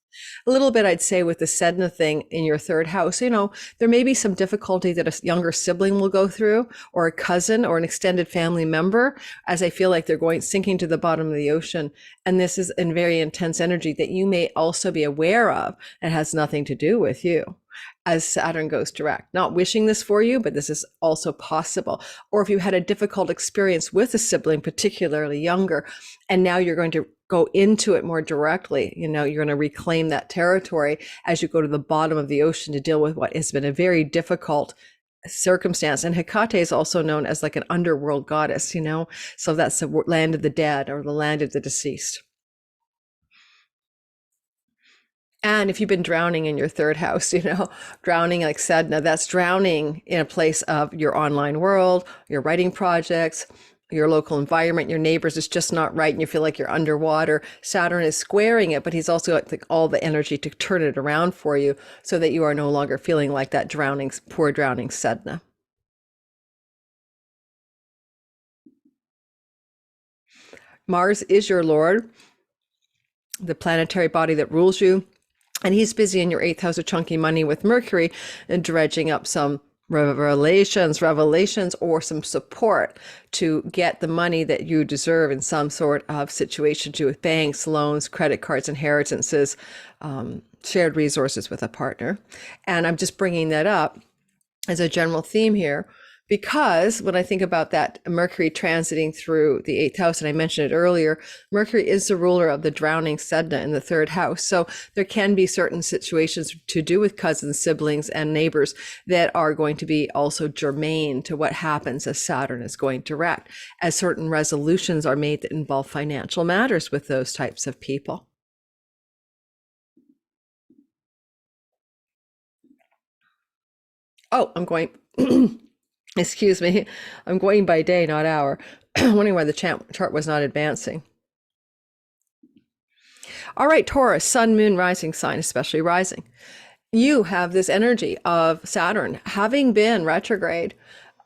A little bit, I'd say, with the Sedna thing in your third house, there may be some difficulty that a younger sibling will go through, or a cousin or an extended family member, as I feel like they're sinking to the bottom of the ocean. And this is a very intense energy that you may also be aware of and has nothing to do with you as Saturn goes direct. Not wishing this for you, but this is also possible. Or if you had a difficult experience with a sibling, particularly younger, and now you're going to go into it more directly, you're going to reclaim that territory as you go to the bottom of the ocean to deal with what has been a very difficult circumstance. And Hekate is also known as like an underworld goddess, so that's the land of the dead or the land of the deceased. And if you've been drowning in your third house, drowning like Sedna, that's drowning in a place of your online world, your writing projects, your local environment, your neighbors, is just not right, and you feel like you're underwater. Saturn is squaring it, but he's also got all the energy to turn it around for you so that you are no longer feeling like that poor drowning Sedna. Mars is your Lord, the planetary body that rules you. And he's busy in your 8th house of chunky money with Mercury and dredging up some revelations, or some support to get the money that you deserve in some sort of situation to do with banks, loans, credit cards, inheritances, shared resources with a partner. And I'm just bringing that up as a general theme here, because when I think about that Mercury transiting through the 8th house, and I mentioned it earlier, Mercury is the ruler of the drowning Sedna in the 3rd house. So there can be certain situations to do with cousins, siblings, and neighbors that are going to be also germane to what happens as Saturn is going direct, as certain resolutions are made that involve financial matters with those types of people. Oh, I'm going... Excuse me, I'm going by day, not hour. Wondering why the chart was not advancing. All right, Taurus, sun, moon, rising sign, especially rising. You have this energy of Saturn having been retrograde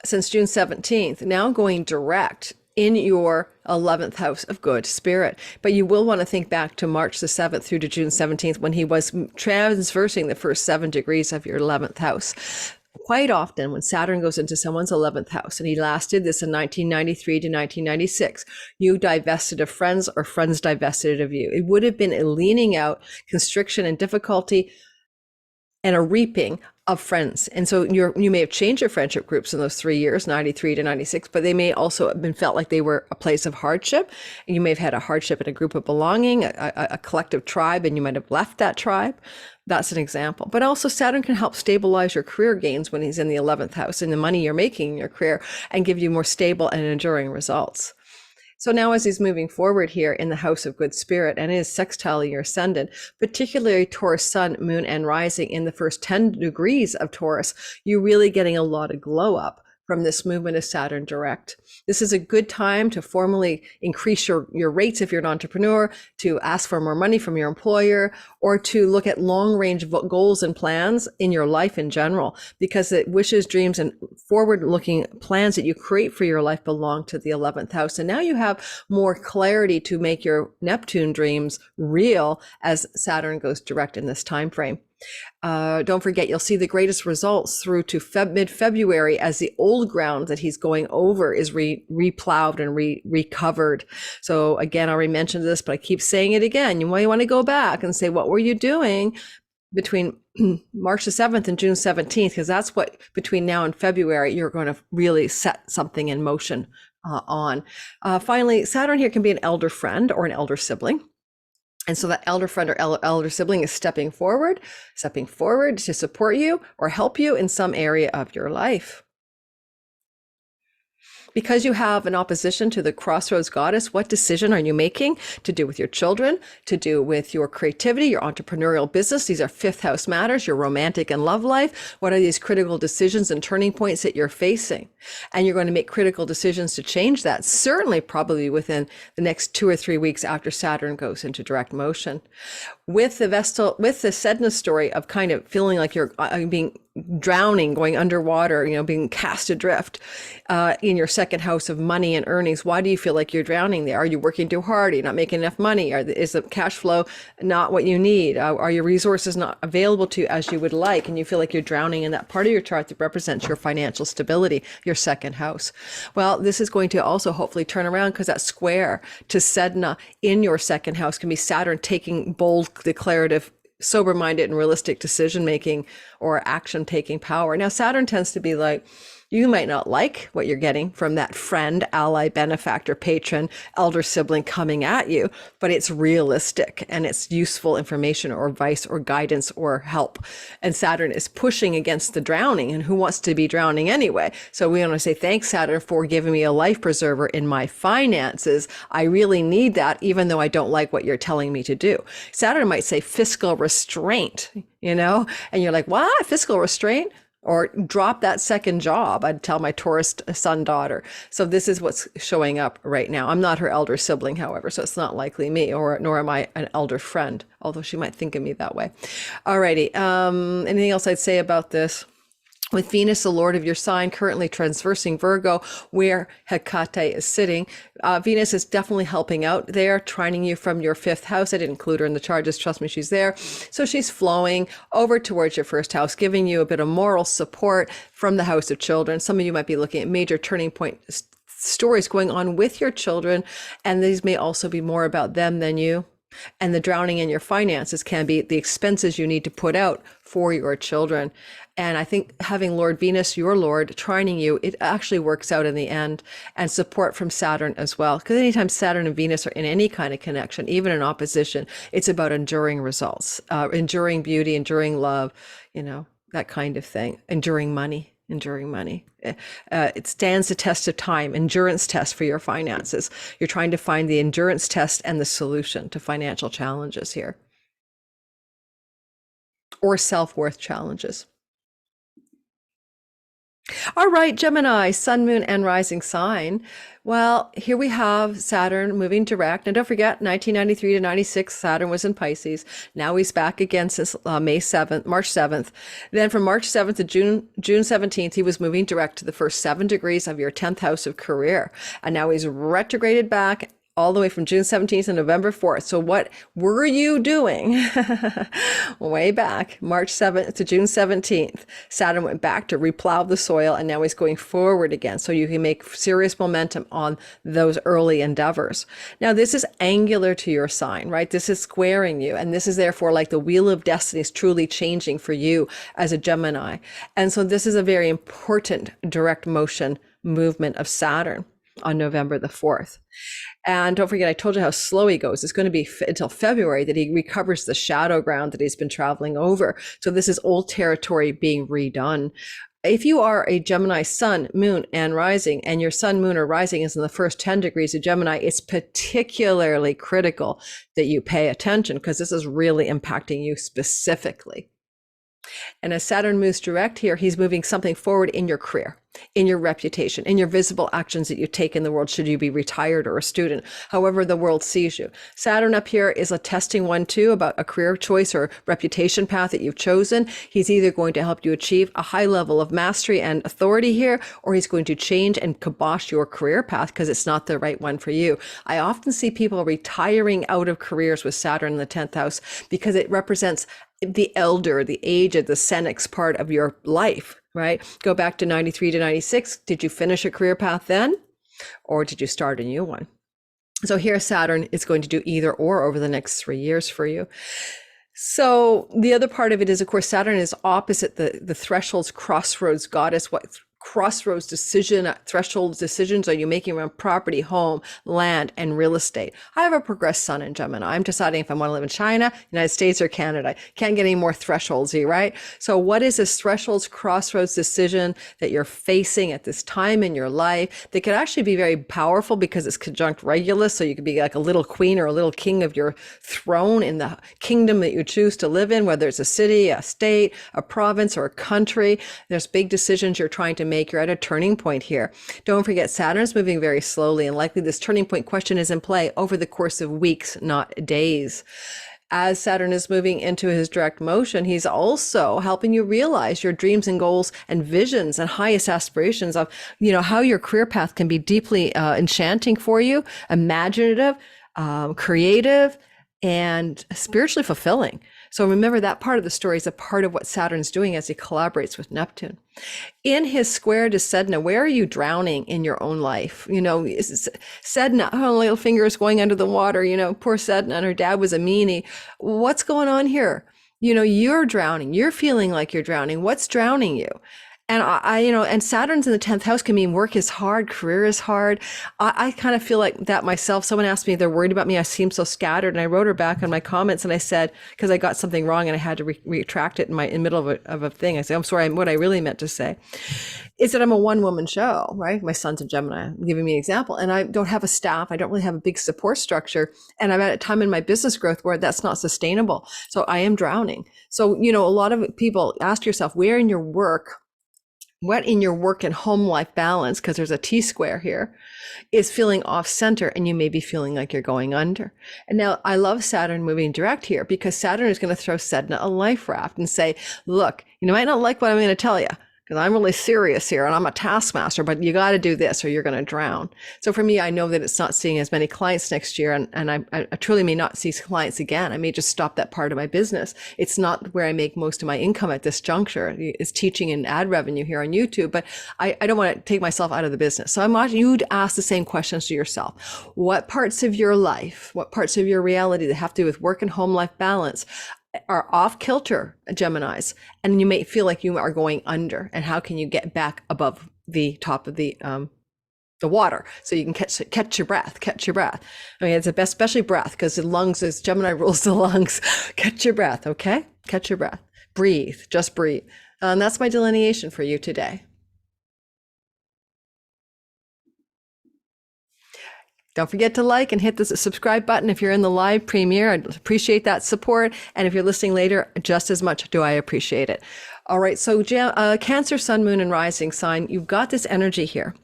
since June 17th, now going direct in your 11th house of good spirit. But you will want to think back to March the 7th through to June 17th, when he was transversing the first 7 degrees of your 11th house. Quite often when Saturn goes into someone's 11th house, and he lasted this in 1993 to 1996, you divested of friends or friends divested of you. It would have been a leaning out, constriction and difficulty, and a reaping of friends. And so you may have changed your friendship groups in those 3 years, 93 to 96, but they may also have been felt like they were a place of hardship. And you may have had a hardship in a group of belonging, a collective tribe, and you might have left that tribe. That's an example. But also Saturn can help stabilize your career gains when he's in the 11th house and the money you're making in your career, and give you more stable and enduring results. So now as he's moving forward here in the house of good spirit and is sextile your ascendant, particularly Taurus sun, moon, and rising in the first 10 degrees of Taurus, you're really getting a lot of glow up from this movement of Saturn direct. This is a good time to formally increase your rates if you're an entrepreneur, to ask for more money from your employer, or to look at long range goals and plans in your life in general, because the wishes, dreams, and forward looking plans that you create for your life belong to the 11th house. And now you have more clarity to make your Neptune dreams real as Saturn goes direct in this time frame. Don't forget, you'll see the greatest results through to mid-February as the old ground that he's going over is replowed and recovered. So again, I already mentioned this, but I keep saying it again. You might want to go back and say, what were you doing between March the 7th and June 17th? Because that's what, between now and February, you're going to really set something in motion on. Finally, Saturn here can be an elder friend or an elder sibling. And so that elder friend or elder sibling is stepping forward to support you or help you in some area of your life. Because you have an opposition to the crossroads goddess, what decision are you making to do with your children, to do with your creativity, your entrepreneurial business? These are 5th house matters, your romantic and love life. What are these critical decisions and turning points that you're facing? And you're going to make critical decisions to change that, certainly probably within the next 2 or 3 weeks after Saturn goes into direct motion. With the Sedna story of kind of feeling like you're being drowning, going underwater, being cast adrift in your second house of money and earnings. Why do you feel like you're drowning there? Are you working too hard? Are you not making enough money? Is the cash flow not what you need? Are your resources not available to you as you would like? And you feel like you're drowning in that part of your chart that represents your financial stability, your second house. Well, this is going to also hopefully turn around, because that square to Sedna in your second house can be Saturn taking bold, declarative, sober-minded and realistic decision-making or action-taking power. Now, Saturn tends to be like, you might not like what you're getting from that friend, ally, benefactor, patron, elder sibling coming at you, but it's realistic and it's useful information or advice or guidance or help. And Saturn is pushing against the drowning, and who wants to be drowning anyway? So we want to say, thanks, Saturn, for giving me a life preserver in my finances. I really need that, even though I don't like what you're telling me to do. Saturn might say fiscal restraint, and you're like, what? Fiscal restraint? Or drop that second job, I'd tell my Taurus son, daughter. So this is what's showing up right now. I'm not her elder sibling, however, so it's not likely me, nor am I an elder friend, although she might think of me that way. Alrighty, anything else I'd say about this? With Venus, the Lord of your sign, currently transversing Virgo, where Hekate is sitting, Venus is definitely helping out there, trining you from your fifth house. I didn't include her in the chart, just trust me, she's there. So she's flowing over towards your first house, giving you a bit of moral support from the house of children. Some of you might be looking at major turning point stories going on with your children, and these may also be more about them than you. And the drowning in your finances can be the expenses you need to put out for your children. And I think having Lord Venus, your Lord, trining you, it actually works out in the end, and support from Saturn as well. Because anytime Saturn and Venus are in any kind of connection, even in opposition, it's about enduring results, enduring beauty, enduring love, that kind of thing, enduring money. It stands the test of time, endurance test for your finances. You're trying to find the endurance test and the solution to financial challenges here, or self-worth challenges. All right, Gemini, sun, moon, and rising sign. Well, here we have Saturn moving direct. Now, don't forget, 1993 to 96, Saturn was in Pisces. Now he's back again since March 7th. Then from March 7th to June 17th, he was moving direct to the first 7 degrees of your 10th house of career. And now he's retrograded back all the way from June 17th to November 4th. So what were you doing way back March 7th to June 17th? Saturn went back to replow the soil, and now he's going forward again. So you can make serious momentum on those early endeavors. Now, this is angular to your sign, right? This is squaring you. And this is therefore like the wheel of destiny is truly changing for you as a Gemini. And so this is a very important direct motion movement of Saturn on November the 4th. And don't forget, I told you how slow he goes. It's going to be until February that he recovers the shadow ground that he's been traveling over. So this is old territory being redone. If you are a Gemini sun, moon, and rising, and your sun, moon, or rising is in the first 10 degrees of Gemini, it's particularly critical that you pay attention, because this is really impacting you specifically. And as Saturn moves direct here, he's moving something forward in your career, in your reputation, in your visible actions that you take in the world, should you be retired or a student, however the world sees you. Saturn up here is a testing one too, about a career choice or reputation path that you've chosen. He's either going to help you achieve a high level of mastery and authority here, or he's going to change and kibosh your career path because it's not the right one for you. I often see people retiring out of careers with Saturn in the 10th house because it represents the elder, the age of the senex part of your life, right? Go back to 93 to 96. Did you finish a career path then? Or did you start a new one? So here Saturn is going to do either or over the next 3 years for you. So the other part of it is, of course, Saturn is opposite the thresholds, crossroads goddess. What crossroads threshold decisions are you making around property, home, land, and real estate? I have a progressed sun in Gemini. I'm deciding if I want to live in China, United States, or Canada. Can't get any more thresholdsy, right? So what is this thresholds, crossroads decision that you're facing at this time in your life that could actually be very powerful because it's conjunct Regulus? So you could be like a little queen or a little king of your throne in the kingdom that you choose to live in, whether it's a city, a state, a province, or a country. There's big decisions you're trying to make. You're at a turning point here. Don't forget, Saturn's moving very slowly, and likely this turning point question is in play over the course of weeks, not days. as Saturn is moving into his direct motion, he's also helping you realize your dreams and goals and visions and highest aspirations of, how your career path can be deeply enchanting for you, imaginative, creative, and spiritually fulfilling. So remember, that part of the story is a part of what Saturn's doing as he collaborates with Neptune. In his square to Sedna, where are you drowning in your own life? Sedna, little fingers going under the water, poor Sedna, and her dad was a meanie. What's going on here? You're drowning. You're feeling like you're drowning. What's drowning you? And and Saturn's in the 10th house can mean work is hard, career is hard. I kind of feel like that myself. Someone asked me if they're worried about me. I seem so scattered. And I wrote her back on my comments and I said, because I got something wrong and I had to retract it in the middle of a thing. I said, I'm sorry. What I really meant to say is that I'm a one-woman show, right? My son's a Gemini. I'm giving me an example. And I don't have a staff. I don't really have a big support structure. And I'm at a time in my business growth where that's not sustainable. So I am drowning. So, a lot of people ask yourself, what in your work and home life balance, because there's a T-square here, is feeling off center, and you may be feeling like you're going under. And now I love Saturn moving direct here, because Saturn is going to throw Sedna a life raft and say, look, you might not like what I'm going to tell you, because I'm really serious here and I'm a taskmaster, but you got to do this or you're going to drown. So for me, I know that it's not seeing as many clients next year, and I truly may not see clients again. I may just stop that part of my business. It's not where I make most of my income at this juncture. It's teaching and ad revenue here on YouTube, but I don't want to take myself out of the business. So I want you to ask the same questions to yourself. What parts of your life, what parts of your reality that have to do with work and home life balance are off kilter, Geminis, and you may feel like you are going under, and how can you get back above the top of the water so you can catch your breath. I mean, it's the best, especially breath, because the lungs, as Gemini rules the lungs. Catch your breath, okay? Catch your breath. Breathe, just breathe. And that's my delineation for you today. Don't forget to like and hit the subscribe button if you're in the live premiere. I'd appreciate that support. And if you're listening later, just as much do I appreciate it. All right, so Cancer, Sun, Moon, and Rising sign, you've got this energy here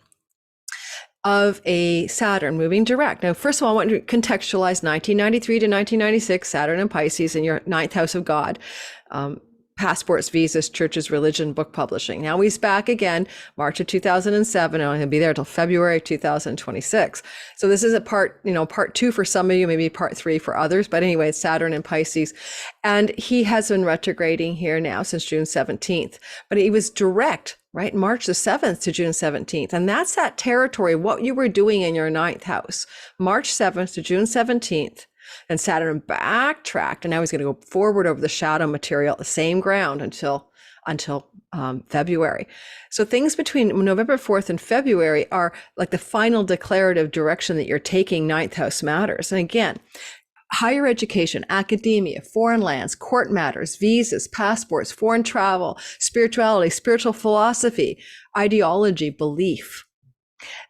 of a Saturn moving direct. Now, first of all, I want to contextualize 1993 to 1996, Saturn and Pisces in your 9th house of God. Passports, visas, churches, religion, book publishing. Now he's back again, March of 2007, and he'll be there till February 2026. So this is a part 2 for some of you, maybe part 3 for others. But anyway, it's Saturn and Pisces. And he has been retrograding here now since June 17th. But he was direct, right? March the 7th to June 17th. And that's that territory, what you were doing in your 9th house, March 7th to June 17th. And Saturn backtracked, and now he's going to go forward over the shadow material, the same ground until February. So things between November 4th and February are like the final declarative direction that you're taking. 9th house matters. And again, higher education, academia, foreign lands, court matters, visas, passports, foreign travel, spirituality, spiritual philosophy, ideology, belief.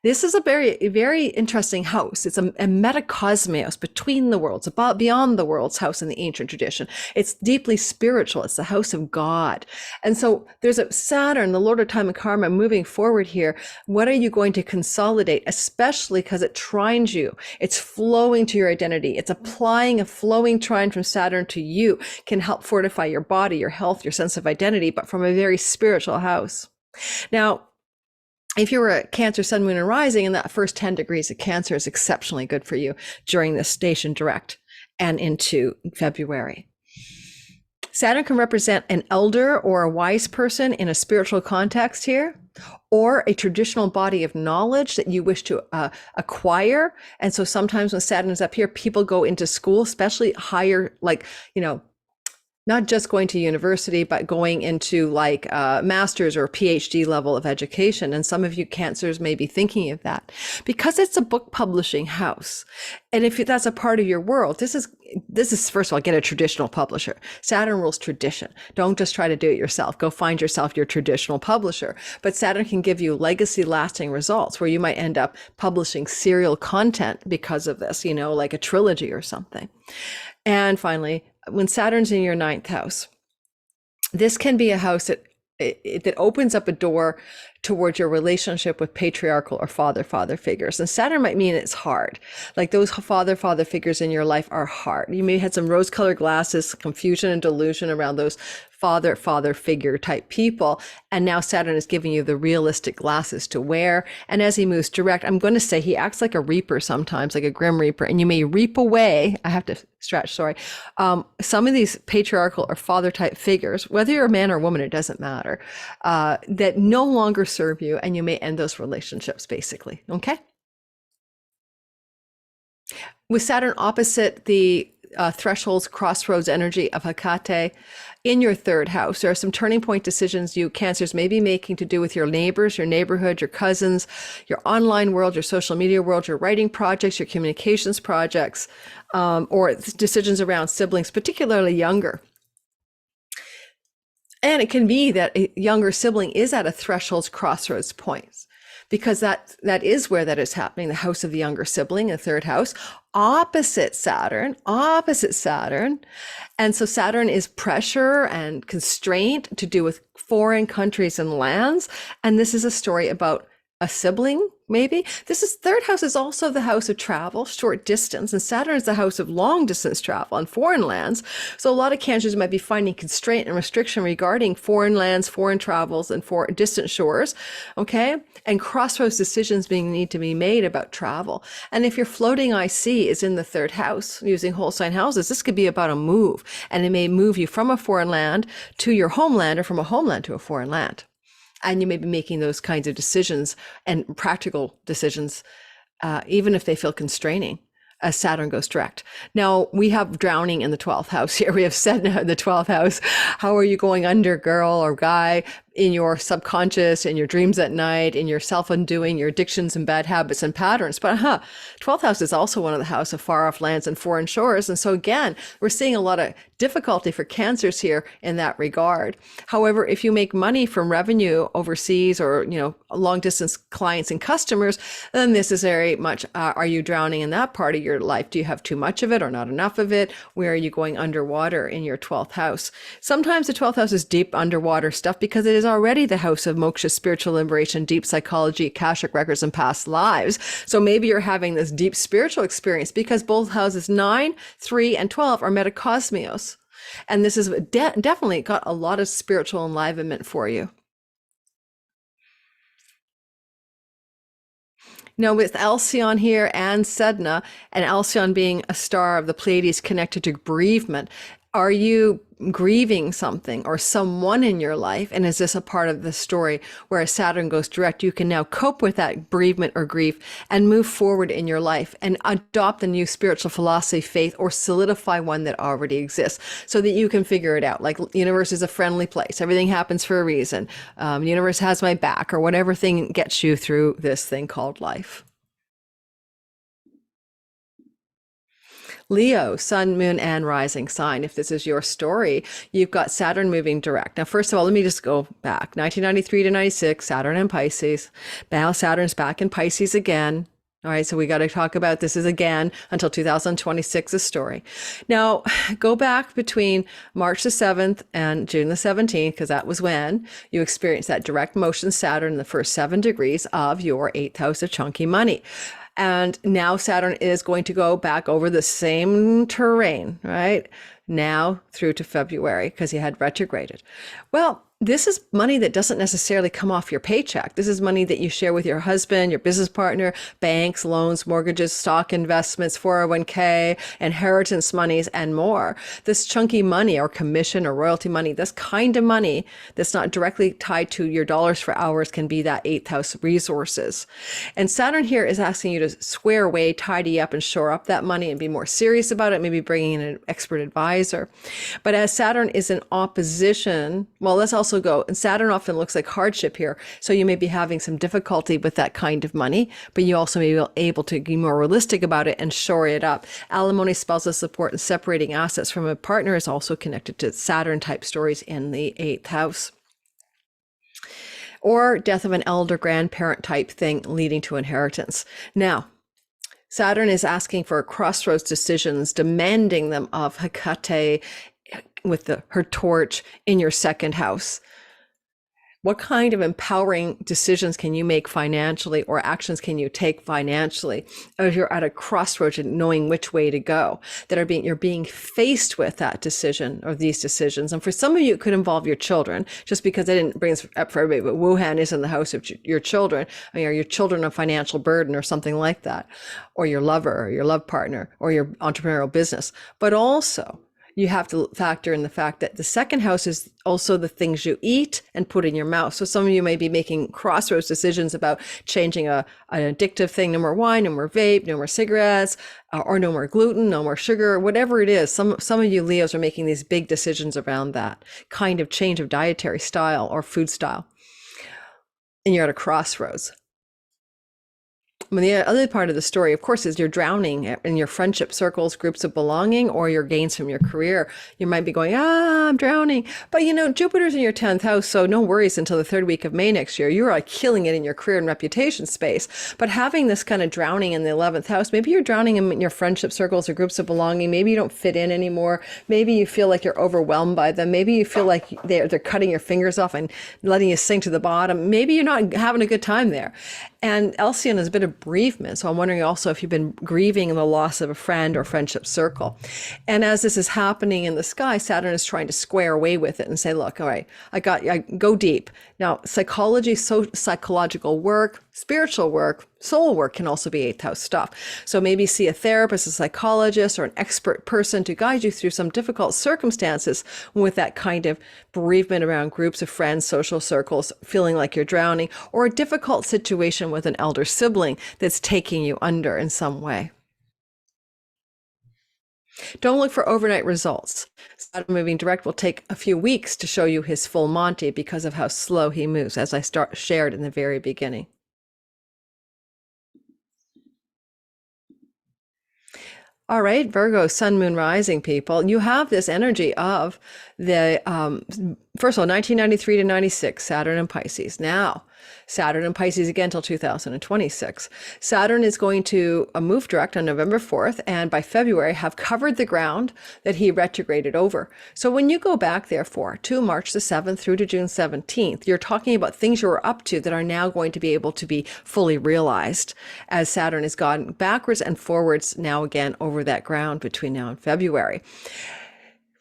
This is a very, very interesting house. It's a metacosmos, between the worlds, above, beyond the world's house in the ancient tradition. It's deeply spiritual. It's the house of God. And so there's a Saturn, the Lord of time and karma, moving forward here. What are you going to consolidate, especially because it trines you? It's flowing to your identity. It's applying a flowing trine from Saturn to you, can help fortify your body, your health, your sense of identity, but from a very spiritual house. Now, if you were a Cancer, Sun, Moon, and Rising, in that first 10 degrees of Cancer is exceptionally good for you during this station direct and into February. Saturn can represent an elder or a wise person in a spiritual context here, or a traditional body of knowledge that you wish to acquire. And so sometimes when Saturn is up here, people go into school, especially higher, not just going to university, but going into master's or PhD level of education. And some of you Cancers may be thinking of that because it's a book publishing house. And if that's a part of your world, this is first of all, get a traditional publisher. Saturn rules tradition. Don't just try to do it yourself. Go find yourself your traditional publisher. But Saturn can give you legacy lasting results where you might end up publishing serial content because of this, like a trilogy or something. And finally, when Saturn's in your 9th house, this can be a house that opens up a door towards your relationship with patriarchal or father figures. And Saturn might mean it's hard. Like those father figures in your life are hard. You may have had some rose-colored glasses, confusion and delusion around those father figure type people. And now Saturn is giving you the realistic glasses to wear. And as he moves direct, I'm going to say he acts like a reaper sometimes, like a grim reaper, and you may reap away. I have to stretch, sorry. Some of these patriarchal or father type figures, whether you're a man or a woman, it doesn't matter, that no longer serve you, and you may end those relationships basically. Okay. With Saturn opposite the thresholds, crossroads energy of Hekate in your third house, there are some turning point decisions you Cancers may be making to do with your neighbors, your neighborhood, your cousins, your online world, your social media world, your writing projects, your communications projects, or decisions around siblings, particularly younger. And it can be that a younger sibling is at a thresholds, crossroads points, because that is where that is happening, the house of the younger sibling, the third house, opposite Saturn. And so Saturn is pressure and constraint to do with foreign countries and lands. And this is a story about a sibling, maybe. Third house is also the house of travel, short distance, and Saturn is the house of long distance travel on foreign lands. So a lot of Cancers might be finding constraint and restriction regarding foreign lands, foreign travels, and for distant shores, okay? And crossroads decisions need to be made about travel. And if your floating IC is in the third house, using whole sign houses, this could be about a move, and it may move you from a foreign land to your homeland, or from a homeland to a foreign land. And you may be making those kinds of decisions and practical decisions, even if they feel constraining, as Saturn goes direct. Now, we have drowning in the 12th house here. We have Sedna in the 12th house. How are you going under, girl or guy, in your subconscious, in your dreams at night, in your self-undoing, your addictions and bad habits and patterns? But 12th house is also one of the house of far off lands and foreign shores. And so again, we're seeing a lot of difficulty for Cancers here in that regard. However, if you make money from revenue overseas, or, long distance clients and customers, then this is very much, are you drowning in that part of your life? Do you have too much of it or not enough of it? Where are you going underwater in your 12th house? Sometimes the 12th house is deep underwater stuff because it is already the house of moksha, spiritual liberation, deep psychology, Akashic records, and past lives. So maybe you're having this deep spiritual experience because both houses 9, 3, and 12 are metacosmios. And this is definitely got a lot of spiritual enlivenment for you. Now, with Alcyon here and Sedna, and Alcyon being a star of the Pleiades connected to bereavement, are you grieving something or someone in your life? And is this a part of the story where Saturn goes direct? You can now cope with that bereavement or grief and move forward in your life and adopt a new spiritual philosophy, faith, or solidify one that already exists so that you can figure it out. Like, the universe is a friendly place. Everything happens for a reason. The universe has my back, or whatever thing gets you through this thing called life. Leo, sun, moon, and rising sign. If this is your story, you've got Saturn moving direct. Now, first of all, let me just go back. 1993 to 96, Saturn in Pisces. Now Saturn's back in Pisces again. All right, so we got to talk about this is again until 2026's story. Now, go back between March the 7th and June the 17th, because that was when you experienced that direct motion Saturn in the first 7 degrees of your 8th house of chunky money. And now Saturn is going to go back over the same terrain, right? Now through to February, because he had retrograded. Well, this is money that doesn't necessarily come off your paycheck. This is money that you share with your husband, your business partner, banks, loans, mortgages, stock investments, 401k, inheritance monies, and more. This chunky money or commission or royalty money, this kind of money that's not directly tied to your dollars for hours, can be that 8th house resources. And Saturn here is asking you to square away, tidy up, and shore up that money and be more serious about it, maybe bringing in an expert advisor. But as Saturn is in opposition, well, let's also go, and Saturn often looks like hardship here. So you may be having some difficulty with that kind of money, but you also may be able to be more realistic about it and shore it up. Alimony, spousal support, and separating assets from a partner is also connected to Saturn type stories in the 8th house. Or death of an elder grandparent type thing leading to inheritance. Now, Saturn is asking for crossroads decisions, demanding them of Hekate with her torch in your 2nd house. What kind of empowering decisions can you make financially, or actions can you take financially as you're at a crossroads and knowing which way to go, that are you're being faced with that decision or these decisions? And for some of you, it could involve your children, just because I didn't bring this up for everybody, but Wuhan is in the house of your children. I mean, are your children a financial burden or something like that, or your lover or your love partner or your entrepreneurial business? But also, you have to factor in the fact that the second house is also the things you eat and put in your mouth. So some of you may be making crossroads decisions about changing an addictive thing. No more wine, no more vape, no more cigarettes, or no more gluten, no more sugar, whatever it is. Some of you Leos are making these big decisions around that kind of change of dietary style or food style. And you're at a crossroads. I mean, the other part of the story, of course, is you're drowning in your friendship circles, groups of belonging, or your gains from your career. You might be going, I'm drowning. But Jupiter's in your 10th house, so no worries until the third week of May next year. You're like killing it in your career and reputation space. But having this kind of drowning in the 11th house, maybe you're drowning in your friendship circles or groups of belonging. Maybe you don't fit in anymore. Maybe you feel like you're overwhelmed by them. Maybe you feel like they're cutting your fingers off and letting you sink to the bottom. Maybe you're not having a good time there. And Alcyon is a bit of bereavement. So I'm wondering also if you've been grieving the loss of a friend or friendship circle. And as this is happening in the sky, Saturn is trying to square away with it and say, look, all right, I go deep. Now, psychology, psychological work, spiritual work, soul work can also be 8th house stuff. So maybe see a therapist, a psychologist, or an expert person to guide you through some difficult circumstances with that kind of bereavement around groups of friends, social circles, feeling like you're drowning, or a difficult situation with an elder sibling that's taking you under in some way. Don't look for overnight results. Saturn moving direct will take a few weeks to show you his full Monty because of how slow he moves, as I shared in the very beginning. All right, Virgo, sun, moon, rising people, you have this energy of the, first of all, 1993 to 96, Saturn and Pisces. Now, Saturn and Pisces again till 2026. Saturn is going to move direct on November 4th, and by February have covered the ground that he retrograded over. So when you go back, therefore, to March the 7th through to June 17th, you're talking about things you were up to that are now going to be able to be fully realized, as Saturn has gone backwards and forwards now again over that ground between now and February.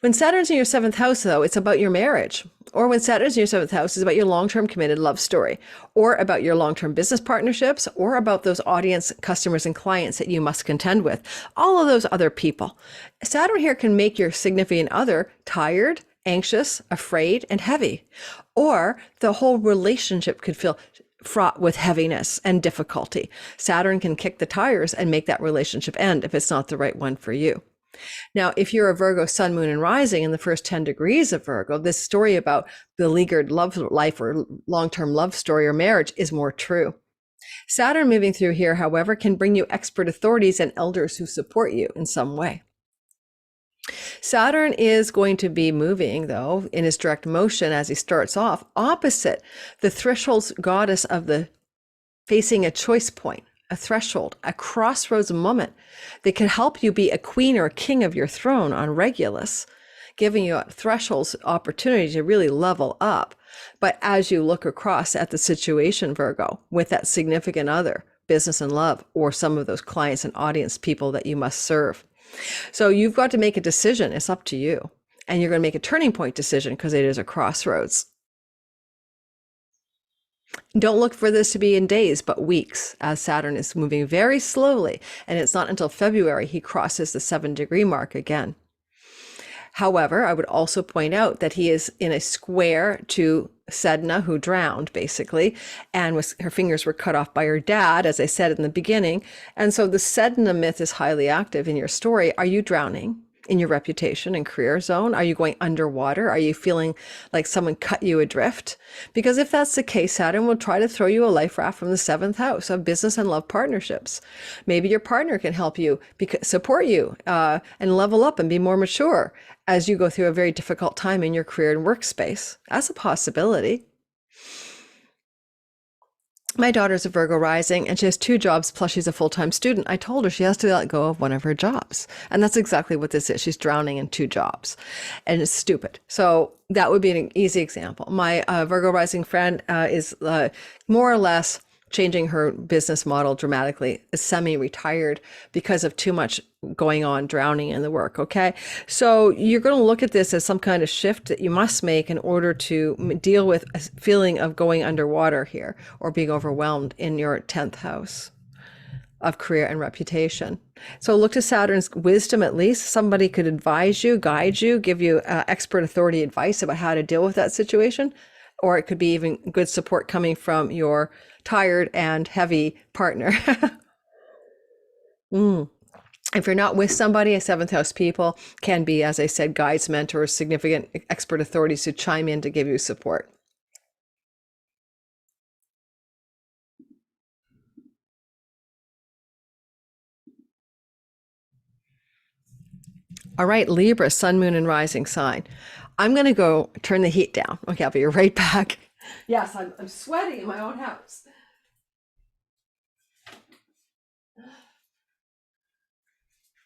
When Saturn's in your 7th house, though, it's about your marriage. Or when Saturn's in your 7th house, it's about your long-term committed love story, or about your long-term business partnerships, or about those audience, customers, and clients that you must contend with. All of those other people. Saturn here can make your significant other tired, anxious, afraid, and heavy. Or the whole relationship could feel fraught with heaviness and difficulty. Saturn can kick the tires and make that relationship end if it's not the right one for you. Now, if you're a Virgo sun, moon, and rising in the first 10 degrees of Virgo, this story about beleaguered love life or long-term love story or marriage is more true. Saturn moving through here, however, can bring you expert authorities and elders who support you in some way. Saturn is going to be moving, though, in his direct motion as he starts off, opposite the threshold's goddess of the facing a choice point, a threshold, a crossroads moment that can help you be a queen or a king of your throne on Regulus, giving you a threshold's opportunity to really level up. But as you look across at the situation, Virgo, with that significant other, business and love, or some of those clients and audience people that you must serve. So you've got to make a decision. It's up to you. And you're going to make a turning point decision because it is a crossroads. Don't look for this to be in days, but weeks, as Saturn is moving very slowly. And it's not until February he crosses the 7-degree mark again. However, I would also point out that he is in a square to Sedna, who drowned, basically, and her fingers were cut off by her dad, as I said in the beginning. And so the Sedna myth is highly active in your story. Are you drowning in your reputation and career zone? Are you going underwater? Are you feeling like someone cut you adrift? Because if that's the case, Saturn will try to throw you a life raft from the 7th house of business and love partnerships. Maybe your partner can help you, support you, and level up and be more mature as you go through a very difficult time in your career and workspace. That's a possibility. My daughter's a Virgo rising and she has 2 jobs plus she's a full-time student. I told her she has to let go of one of her jobs. And that's exactly what this is. She's drowning in 2 jobs and it's stupid. So that would be an easy example. My Virgo rising friend is more or less changing her business model dramatically, is semi-retired because of too much going on, drowning in the work. Okay. So you're going to look at this as some kind of shift that you must make in order to deal with a feeling of going underwater here or being overwhelmed in your 10th house of career and reputation. So look to Saturn's wisdom. At least somebody could advise you, guide you, give you expert authority advice about how to deal with that situation. Or it could be even good support coming from your tired and heavy partner. If you're not with somebody, a 7th house people can be, as I said, guides, mentors, significant expert authorities who chime in to give you support. All right, Libra, sun, moon, and rising sign. I'm going to go turn the heat down. Okay, I'll be right back. Yes, I'm sweating in my own house.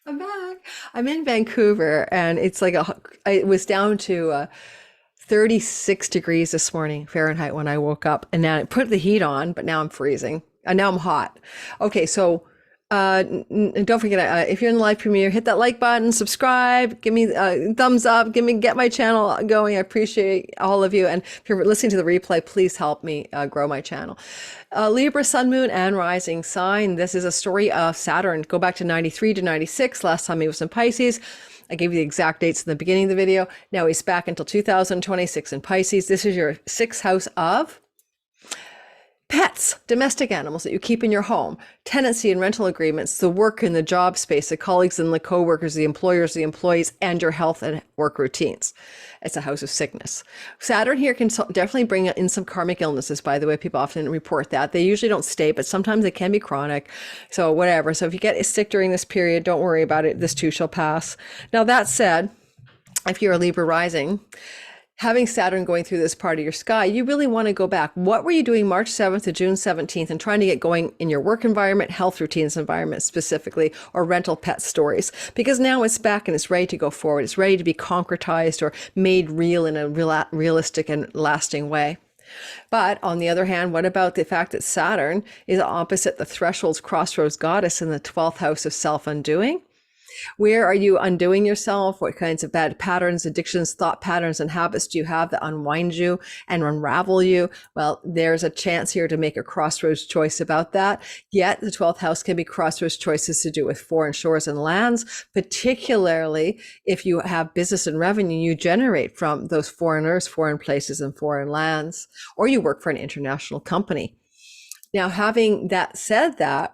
I'm back. I'm in Vancouver and it's like it was down to 36 degrees this morning Fahrenheit when I woke up, and now I put the heat on, but now I'm freezing and now I'm hot. Okay, so don't forget, if you're in the live premiere, hit that like button, subscribe, give me a thumbs up, get my channel going. I appreciate all of you. And if you're listening to the replay, please help me grow my channel. Libra, sun, moon, and rising sign. This is a story of Saturn. Go back to 93 to 96. Last time he was in Pisces. I gave you the exact dates in the beginning of the video. Now he's back until 2026 in Pisces. This is your 6th house of pets, domestic animals that you keep in your home, tenancy and rental agreements, the work in the job space, the colleagues and the co-workers, the employers, the employees, and your health and work routines. It's a house of sickness. Saturn here can definitely bring in some karmic illnesses, by the way. People often report that. They usually don't stay, but sometimes they can be chronic. So whatever. So if you get sick during this period, don't worry about it. This too shall pass. Now that said, if you're a Libra rising, having Saturn going through this part of your sky, you really want to go back. What were you doing March 7th to June 17th and trying to get going in your work environment, health routines environment specifically, or rental pet stories? Because now it's back and it's ready to go forward. It's ready to be concretized or made real in a realistic and lasting way. But on the other hand, what about the fact that Saturn is opposite the thresholds crossroads goddess in the 12th house of self-undoing? Where are you undoing yourself? What kinds of bad patterns, addictions, thought patterns, and habits do you have that unwind you and unravel you? Well, there's a chance here to make a crossroads choice about that. Yet the 12th house can be crossroads choices to do with foreign shores and lands, particularly if you have business and revenue you generate from those foreigners, foreign places, and foreign lands, or you work for an international company. Now, having that said that,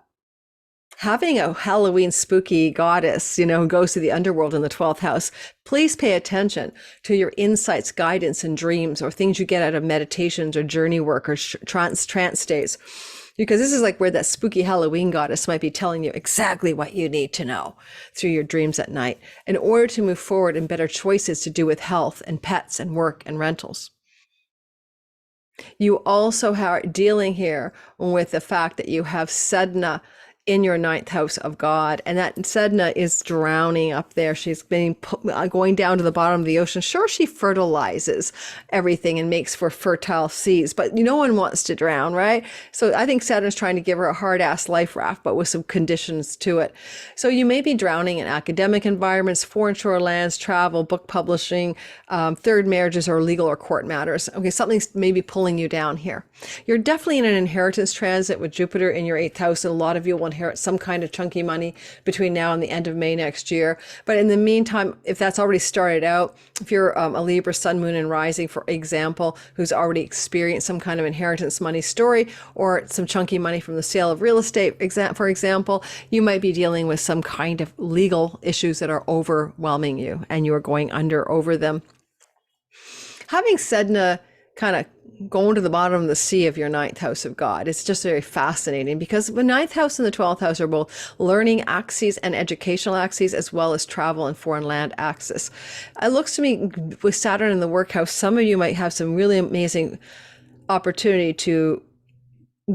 having a Halloween spooky goddess, who goes to the underworld in the 12th house, please pay attention to your insights, guidance, and dreams, or things you get out of meditations or journey work or trance states. Because this is like where that spooky Halloween goddess might be telling you exactly what you need to know through your dreams at night in order to move forward in better choices to do with health and pets and work and rentals. You also are dealing here with the fact that you have Sedna in your 9th house of God, and that Sedna is drowning up there. She's been going down to the bottom of the ocean. Sure, she fertilizes everything and makes for fertile seas, but no one wants to drown, right? So I think Saturn's trying to give her a hard-ass life raft, but with some conditions to it. So you may be drowning in academic environments, foreign shore lands, travel, book publishing, third marriages, or legal or court matters. Okay, something's maybe pulling you down here. You're definitely in an inheritance transit with Jupiter in your 8th house, and a lot of you will inherit some kind of chunky money between now and the end of May next year. But in the meantime, if that's already started out, if you're a Libra, sun, moon, and rising, for example, who's already experienced some kind of inheritance money story or some chunky money from the sale of real estate, for example, you might be dealing with some kind of legal issues that are overwhelming you and you are going under over them. Having Sedna kind of going to the bottom of the sea of your 9th house of God, it's just very fascinating because the 9th house and the 12th house are both learning axes and educational axes, as well as travel and foreign land axis. It looks to me with Saturn in the work house, some of you might have some really amazing opportunity to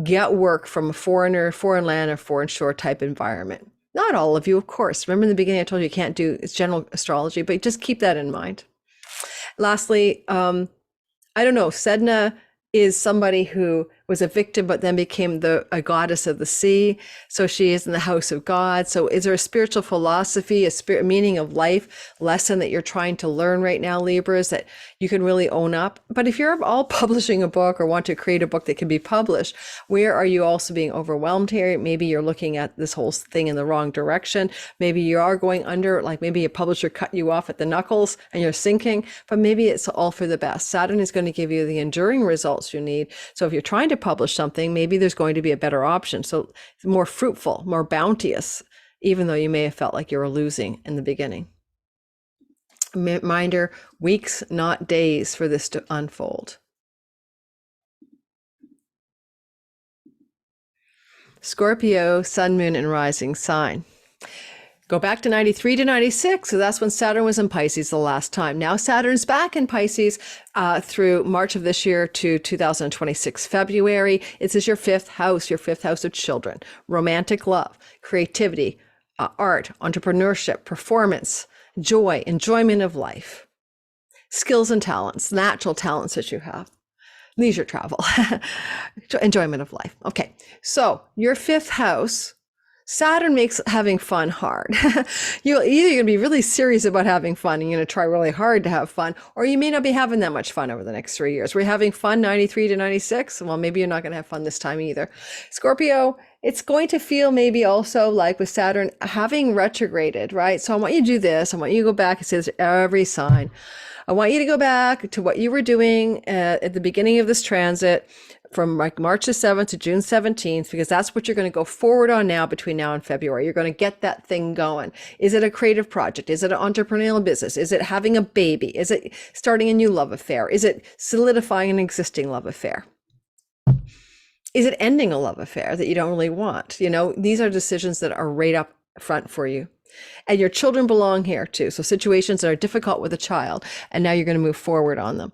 get work from a foreigner, foreign land, or foreign shore type environment. Not all of you, of course. Remember in the beginning, I told you can't do it's general astrology, but just keep that in mind. Lastly, I don't know, Sedna is somebody who was a victim, but then became a goddess of the sea. So she is in the house of God. So is there a spiritual philosophy, a spirit meaning of life lesson that you're trying to learn right now, Libras, that you can really own up? But if you're all publishing a book or want to create a book that can be published, where are you also being overwhelmed here? Maybe you're looking at this whole thing in the wrong direction. Maybe you are going under, like maybe a publisher cut you off at the knuckles and you're sinking, but maybe it's all for the best. Saturn is going to give you the enduring results you need. So if you're trying to publish something, maybe there's going to be a better option. So more fruitful, more bounteous, even though you may have felt like you were losing in the beginning. Reminder, weeks, not days for this to unfold. Scorpio, sun, moon, and rising sign. Go back to 93 to 96. So that's when Saturn was in Pisces the last time. Now Saturn's back in Pisces through March of this year to 2026, February. This is your fifth house of children, romantic love, creativity, art, entrepreneurship, performance, joy, enjoyment of life, skills and talents, natural talents that you have. Leisure travel, enjoyment of life. Okay, so your fifth house, Saturn makes having fun hard. You're going to be really serious about having fun and you're going to try really hard to have fun, or you may not be having that much fun over the next 3 years. We're having fun 93 to 96. Well, maybe you're not going to have fun this time either. Scorpio, it's going to feel maybe also like with Saturn having retrograded, right? So I want you to do this. I want you to go back and say this every sign. I want you to go back to what you were doing at the beginning of this transit from like March the 7th to June 17th, because that's what you're going to go forward on now between now and February. You're going to get that thing going. Is it a creative project? Is it an entrepreneurial business? Is it having a baby? Is it starting a new love affair? Is it solidifying an existing love affair? Is it ending a love affair that you don't really want? You know, these are decisions that are right up front for you. And your children belong here too. So situations that are difficult with a child, and now you're going to move forward on them.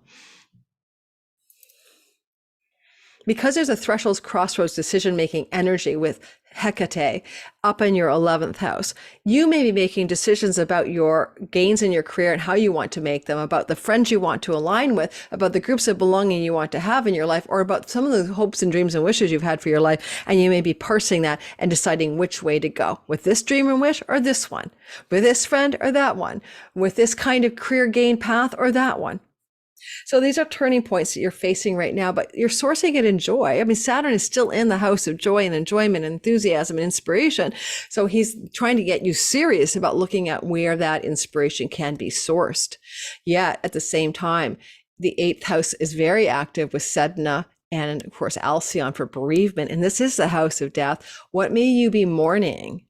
Because there's a thresholds, crossroads, decision-making energy with Hekate up in your 11th house, you may be making decisions about your gains in your career and how you want to make them, about the friends you want to align with, about the groups of belonging you want to have in your life, or about some of the hopes and dreams and wishes you've had for your life. And you may be parsing that and deciding which way to go, with this dream and wish or this one, with this friend or that one, with this kind of career gain path or that one. So these are turning points that you're facing right now, but you're sourcing it in joy. I mean, Saturn is still in the house of joy and enjoyment, and enthusiasm and inspiration. So he's trying to get you serious about looking at where that inspiration can be sourced. Yet at the same time, the 8th house is very active with Sedna and of course Alcyon for bereavement. And this is the house of death. What may you be mourning?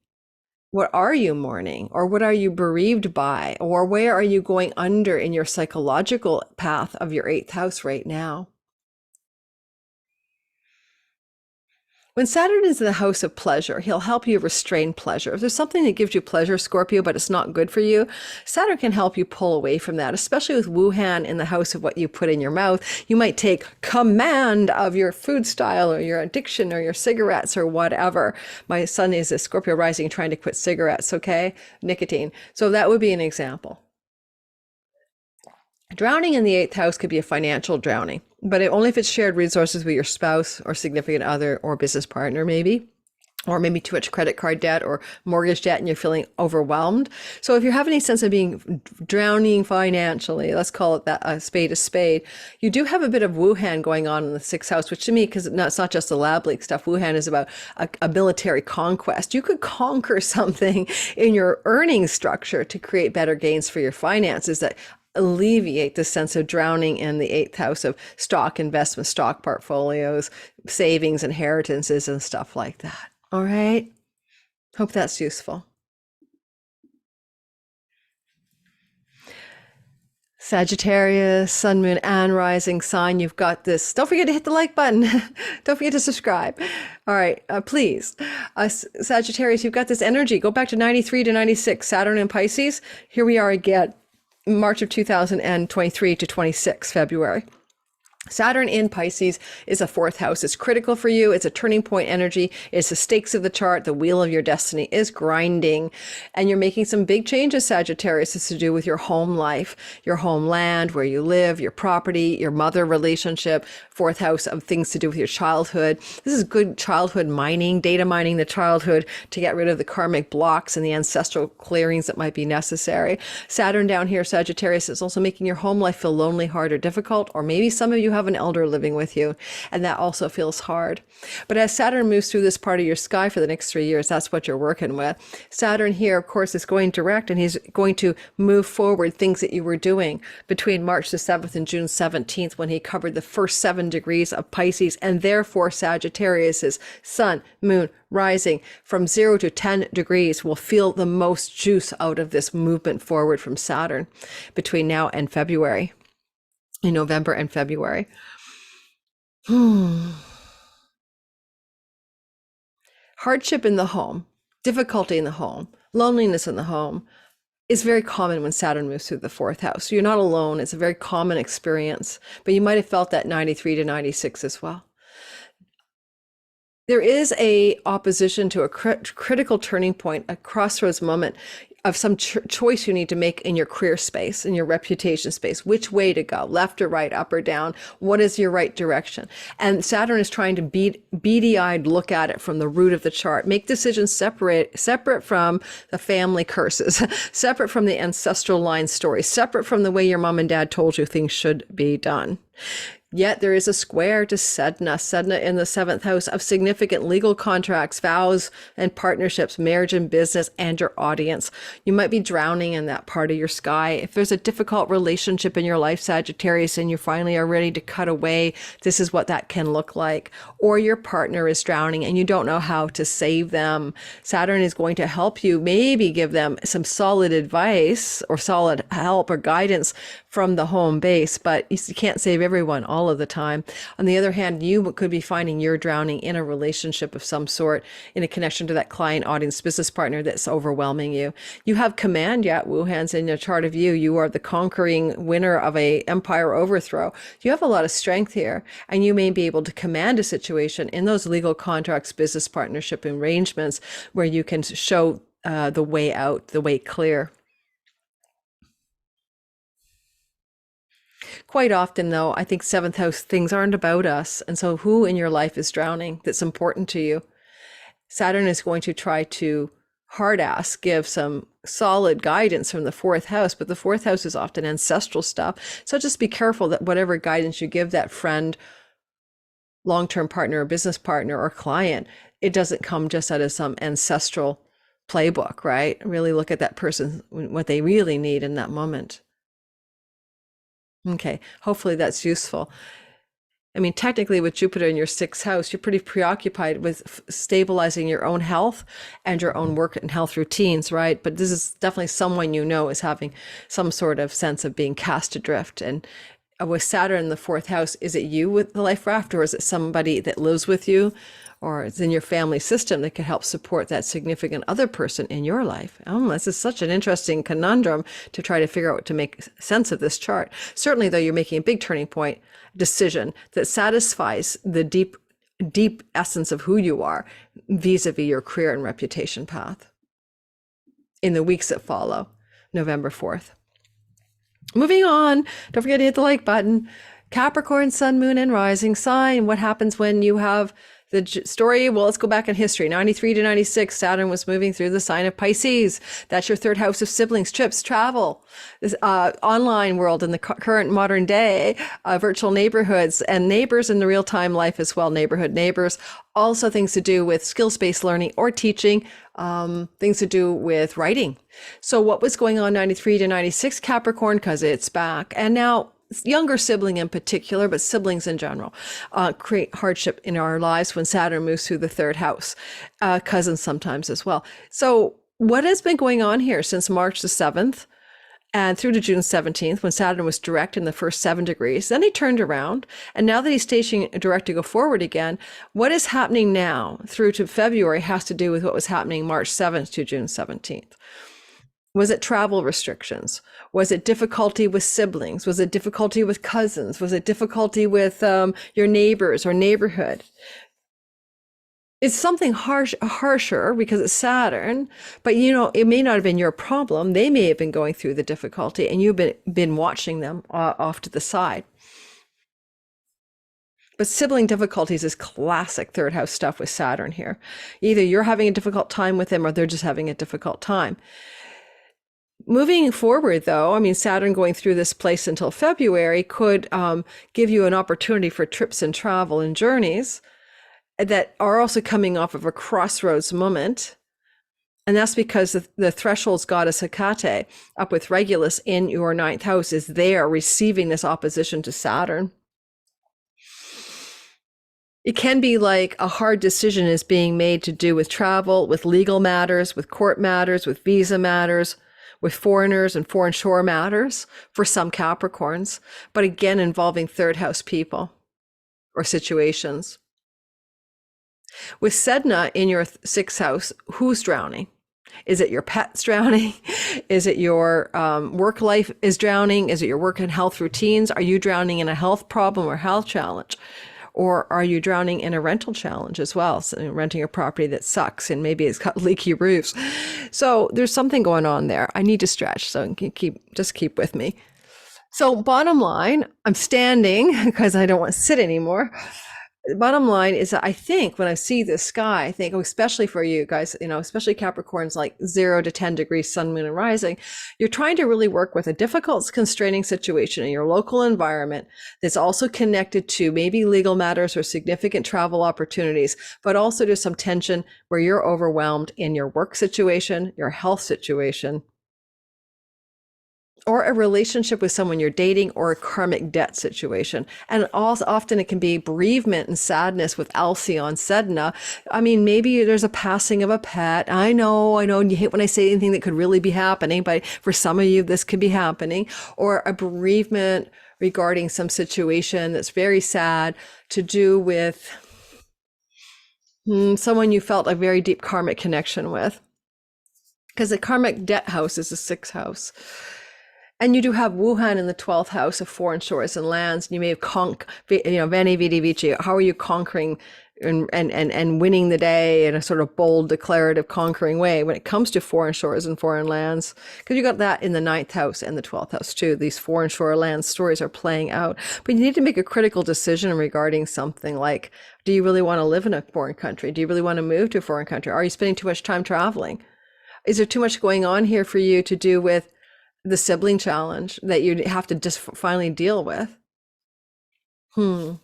What are you mourning, or what are you bereaved by, or where are you going under in your psychological path of your 8th house right now? When Saturn is in the house of pleasure, he'll help you restrain pleasure. If there's something that gives you pleasure, Scorpio, but it's not good for you, Saturn can help you pull away from that, especially with Wuhan in the house of what you put in your mouth. You might take command of your food style or your addiction or your cigarettes or whatever. My son is a Scorpio rising trying to quit cigarettes, okay? Nicotine. So that would be an example. Drowning in the 8th house could be a financial drowning, but only if it's shared resources with your spouse or significant other or business partner, maybe, or maybe too much credit card debt or mortgage debt and you're feeling overwhelmed. So if you have any sense of being drowning financially, let's call it that, a spade, you do have a bit of Wuhan going on in the 6th house, which to me, because it's not just the lab leak stuff, Wuhan is about a military conquest. You could conquer something in your earning structure to create better gains for your finances that alleviate the sense of drowning in the 8th house of stock investment, stock portfolios, savings, inheritances, and stuff like that. All right. Hope that's useful. Sagittarius, sun, moon, and rising sign. You've got this. Don't forget to hit the like button. Don't forget to subscribe. All right, please. Sagittarius, you've got this energy. Go back to 93 to 96, Saturn in Pisces. Here we are again. March of 2023 to 26, February. Saturn in Pisces is a fourth house. It's critical for you. It's a turning point energy. It's the stakes of the chart. The wheel of your destiny is grinding. And you're making some big changes, Sagittarius. It's to do with your home life, your homeland, where you live, your property, your mother relationship, fourth house of things to do with your childhood. This is good childhood mining, data mining the childhood to get rid of the karmic blocks and the ancestral clearings that might be necessary. Saturn down here, Sagittarius, is also making your home life feel lonely, hard, or difficult, or maybe some of you have an elder living with you, and that also feels hard. But as Saturn moves through this part of your sky for the next 3 years, that's what you're working with. Saturn here, of course, is going direct, and he's going to move forward things that you were doing between March the 7th and June 17th, when he covered the first 7 degrees of Pisces, and therefore Sagittarius's sun, moon, rising from 0 to 10 degrees will feel the most juice out of this movement forward from Saturn between now and February. In November and February. Hardship in the home, difficulty in the home, loneliness in the home is very common when Saturn moves through the fourth house. You're not alone. It's a very common experience, but you might have felt that 93 to 96 as well. There is a opposition to a critical turning point, a crossroads moment of some choice you need to make in your career space, in your reputation space, which way to go, left or right, up or down, what is your right direction? And Saturn is trying to beady-eyed look at it from the root of the chart, make decisions separate from the family curses, separate from the ancestral line story, separate from the way your mom and dad told you things should be done. Yet there is a square to Sedna in the 7th house of significant legal contracts, vows and partnerships, marriage and business, and your audience. You might be drowning in that part of your sky. If there's a difficult relationship in your life, Sagittarius, and you finally are ready to cut away, this is what that can look like. Or your partner is drowning and you don't know how to save them. Saturn is going to help you, maybe give them some solid advice or solid help or guidance from the home base, but you can't save everyone all of the time. On the other hand, you could be finding you're drowning in a relationship of some sort, in a connection to that client, audience, business partner that's overwhelming you. You have command yet, Wuhan's in your chart of you are the conquering winner of a empire overthrow. You have a lot of strength here, and you may be able to command a situation in those legal contracts, business partnership arrangements, where you can show the way out, the way clear. Quite often, though, I think 7th house things aren't about us. And so who in your life is drowning that's important to you? Saturn is going to try to hard ass give some solid guidance from the 4th house, but the 4th house is often ancestral stuff. So just be careful that whatever guidance you give that friend, long-term partner, or business partner, or client, it doesn't come just out of some ancestral playbook, right? Really look at that person, what they really need in that moment. Okay, hopefully that's useful. I mean, technically with Jupiter in your 6th house, you're pretty preoccupied with stabilizing your own health and your own work and health routines, right? But this is definitely someone you know is having some sort of sense of being cast adrift. And with Saturn in the 4th house, is it you with the life raft, or is it somebody that lives with you, or it's in your family system that can help support that significant other person in your life? Oh, this is such an interesting conundrum to try to figure out what to make sense of this chart. Certainly, though, you're making a big turning point decision that satisfies the deep essence of who you are vis-a-vis your career and reputation path in the weeks that follow November 4th. Moving on, don't forget to hit the like button. Capricorn, sun, moon, and rising sign. What happens when you have the story? Well, let's go back in history. 93 to 96, Saturn was moving through the sign of Pisces. That's your 3rd house of siblings, trips, travel, this online world in the current modern day, virtual neighborhoods, and neighbors in the real-time life as well, neighborhood neighbors. Also things to do with skills-based learning or teaching, things to do with writing. So what was going on 93 to 96, Capricorn, because it's back. And now younger sibling in particular, but siblings in general, create hardship in our lives when Saturn moves through the 3rd house, cousins sometimes as well. So what has been going on here since March the 7th and through to June 17th, when Saturn was direct in the first 7 degrees, then he turned around, and now that he's stationing direct to go forward again, what is happening now through to February has to do with what was happening March 7th to June 17th. Was it travel restrictions? Was it difficulty with siblings? Was it difficulty with cousins? Was it difficulty with your neighbors or neighborhood? It's something harsher because it's Saturn, but it may not have been your problem. They may have been going through the difficulty and you've been watching them off to the side. But sibling difficulties is classic third house stuff with Saturn here. Either you're having a difficult time with them or they're just having a difficult time. Moving forward, though, I mean, Saturn going through this place until February could give you an opportunity for trips and travel and journeys that are also coming off of a crossroads moment. And that's because the threshold's goddess Hekate, up with Regulus in your ninth house, is there receiving this opposition to Saturn. It can be like a hard decision is being made to do with travel, with legal matters, with court matters, with visa matters, with foreigners and foreign shore matters for some Capricorns, but again, involving third house people or situations. With Sedna in your sixth house, who's drowning? Is it your pets drowning? Is it your work life is drowning? Is it your work and health routines? Are you drowning in a health problem or health challenge? Or are you drowning in a rental challenge as well? So renting a property that sucks and maybe it's got leaky roofs. So there's something going on there. I need to stretch, so just keep with me. So bottom line, I'm standing because I don't want to sit anymore. The bottom line is that I think when I see this sky, I think, especially for you guys, especially Capricorns, like 0 to 10 degrees sun, moon, and rising, you're trying to really work with a difficult, constraining situation in your local environment that's also connected to maybe legal matters or significant travel opportunities, but also to some tension where you're overwhelmed in your work situation, your health situation, or a relationship with someone you're dating, or a karmic debt situation. And also often it can be bereavement and sadness with Alcyon Sedna. I mean, maybe there's a passing of a pet. I know, and you hate when I say anything that could really be happening, but for some of you, this could be happening. Or a bereavement regarding some situation that's very sad to do with someone you felt a very deep karmic connection with. Because the karmic debt house is the sixth house. And you do have Wuhan in the 12th house of foreign shores and lands. And you may have Veni Vidi Vici. How are you conquering and winning the day in a sort of bold, declarative, conquering way when it comes to foreign shores and foreign lands? Because you got that in the 9th house and the 12th house too. These foreign shore land stories are playing out. But you need to make a critical decision regarding something like, do you really want to live in a foreign country? Do you really want to move to a foreign country? Are you spending too much time traveling? Is there too much going on here for you to do with the sibling challenge that you have to just finally deal with? If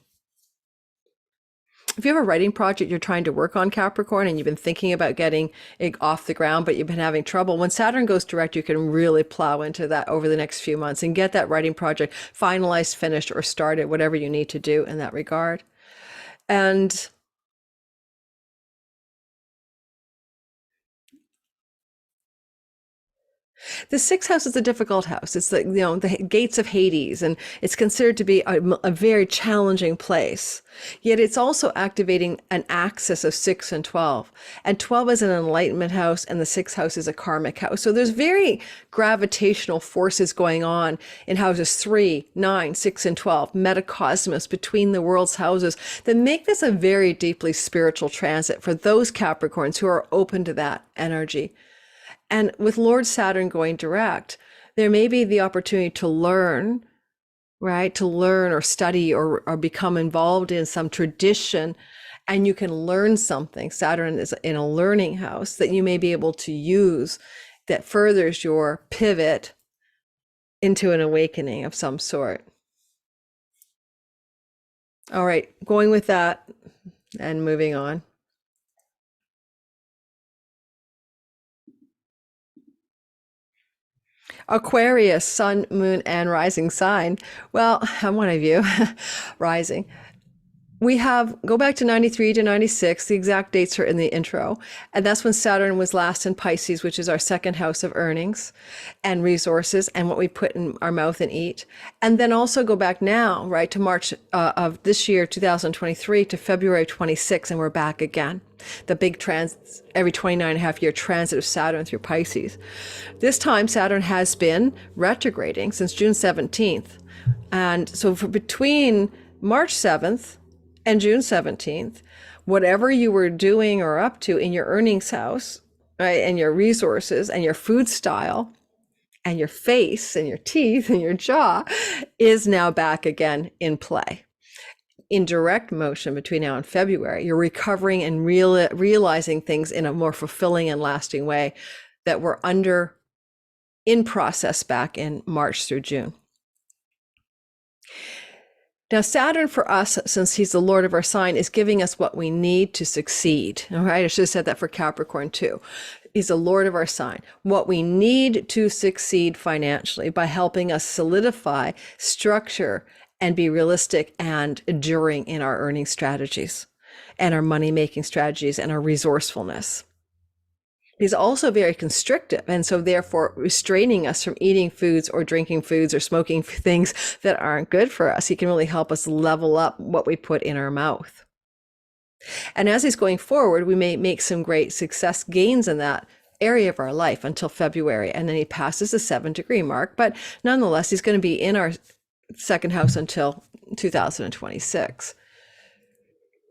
you have a writing project you're trying to work on, Capricorn, and you've been thinking about getting it off the ground, but you've been having trouble, when Saturn goes direct, you can really plow into that over the next few months and get that writing project finalized, finished, or started, whatever you need to do in that regard. And the sixth house is a difficult house. It's the gates of Hades, and it's considered to be a very challenging place. Yet it's also activating an axis of 6 and 12. And 12 is an enlightenment house, and the sixth house is a karmic house. So there's very gravitational forces going on in houses 3, 9, 6, and 12, metacosmos between the world's houses, that make this a very deeply spiritual transit for those Capricorns who are open to that energy. And with Lord Saturn going direct, there may be the opportunity to learn, right? To learn or study or become involved in some tradition, and you can learn something. Saturn is in a learning house that you may be able to use that furthers your pivot into an awakening of some sort. All right, going with that and moving on. Aquarius, sun, moon, and rising sign. Well, I'm one of you, rising. We go back to 93 to 96. The exact dates are in the intro. And that's when Saturn was last in Pisces, which is our second house of earnings and resources and what we put in our mouth and eat. And then also go back now, right, to March of this year, 2023, to February 26, and we're back again. The big every 29 and a half year transit of Saturn through Pisces. This time, Saturn has been retrograding since June 17th. And so between March 7th and June 17th, whatever you were doing or up to in your earnings house, right, and your resources and your food style and your face and your teeth and your jaw is now back again in play. In direct motion between now and February, you're recovering and realizing things in a more fulfilling and lasting way that were in process back in March through June. Now, Saturn for us, since he's the Lord of our sign, is giving us what we need to succeed. All right, I should have said that for Capricorn too. He's the Lord of our sign. What we need to succeed financially by helping us solidify, structure, and be realistic and enduring in our earning strategies and our money-making strategies and our resourcefulness. He's also very constrictive, and so therefore restraining us from eating foods or drinking foods or smoking things that aren't good for us. He can really help us level up what we put in our mouth. And as he's going forward, we may make some great success gains in that area of our life until February, and then he passes the 7-degree mark. But nonetheless, he's going to be in our second house until 2026.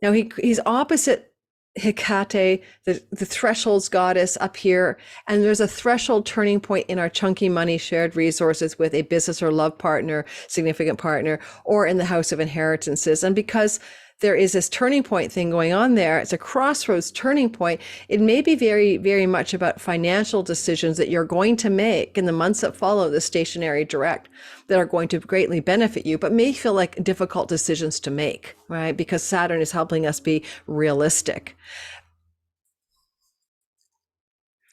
Now he's opposite Hekate, the thresholds goddess up here, and there's a threshold turning point in our chunky money shared resources with a business or love partner, significant partner, or in the house of inheritances. And because there is this turning point thing going on there, it's a crossroads turning point. It may be very, very much about financial decisions that you're going to make in the months that follow the stationary direct that are going to greatly benefit you, but may feel like difficult decisions to make, right? Because Saturn is helping us be realistic.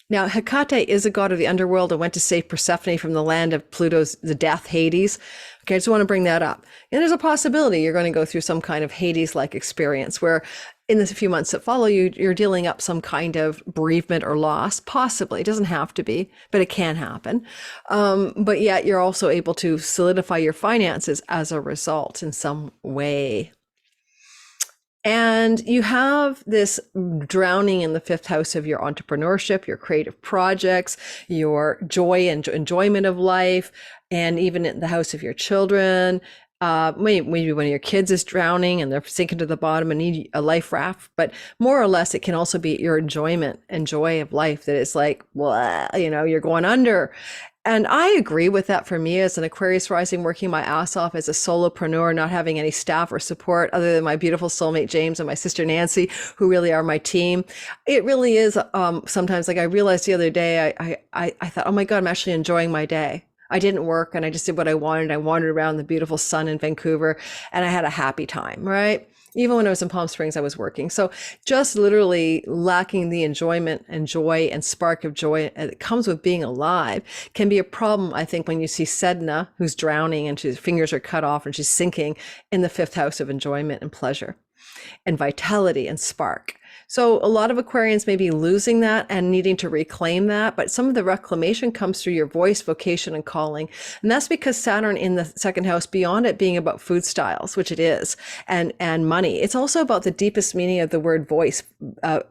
Now, Hekate is a god of the underworld and went to save Persephone from the land of the death, Hades. Okay, I just want to bring that up. And there's a possibility you're going to go through some kind of Hades-like experience where in the few months that follow you're dealing up some kind of bereavement or loss, possibly. It doesn't have to be, but it can happen. But yet you're also able to solidify your finances as a result in some way. And you have this drowning in the fifth house of your entrepreneurship, your creative projects, your joy and enjoyment of life, and even in the house of your children. Maybe one of your kids is drowning and they're sinking to the bottom and need a life raft. But more or less, it can also be your enjoyment and joy of life that is like, well, you're going under. And I agree with that. For me as an Aquarius rising, working my ass off as a solopreneur, not having any staff or support other than my beautiful soulmate James and my sister Nancy, who really are my team. It really is sometimes, like I realized the other day, I thought, oh my God, I'm actually enjoying my day. I didn't work and I just did what I wanted. I wandered around the beautiful sun in Vancouver and I had a happy time, right? Even when I was in Palm Springs, I was working. So just literally lacking the enjoyment and joy and spark of joy that comes with being alive can be a problem, I think, when you see Sedna, who's drowning and her fingers are cut off and she's sinking in the fifth house of enjoyment and pleasure and vitality and spark. So a lot of Aquarians may be losing that and needing to reclaim that, but some of the reclamation comes through your voice, vocation, and calling. And that's because Saturn in the second house, beyond it being about food styles, which it is, and money, it's also about the deepest meaning of the word voice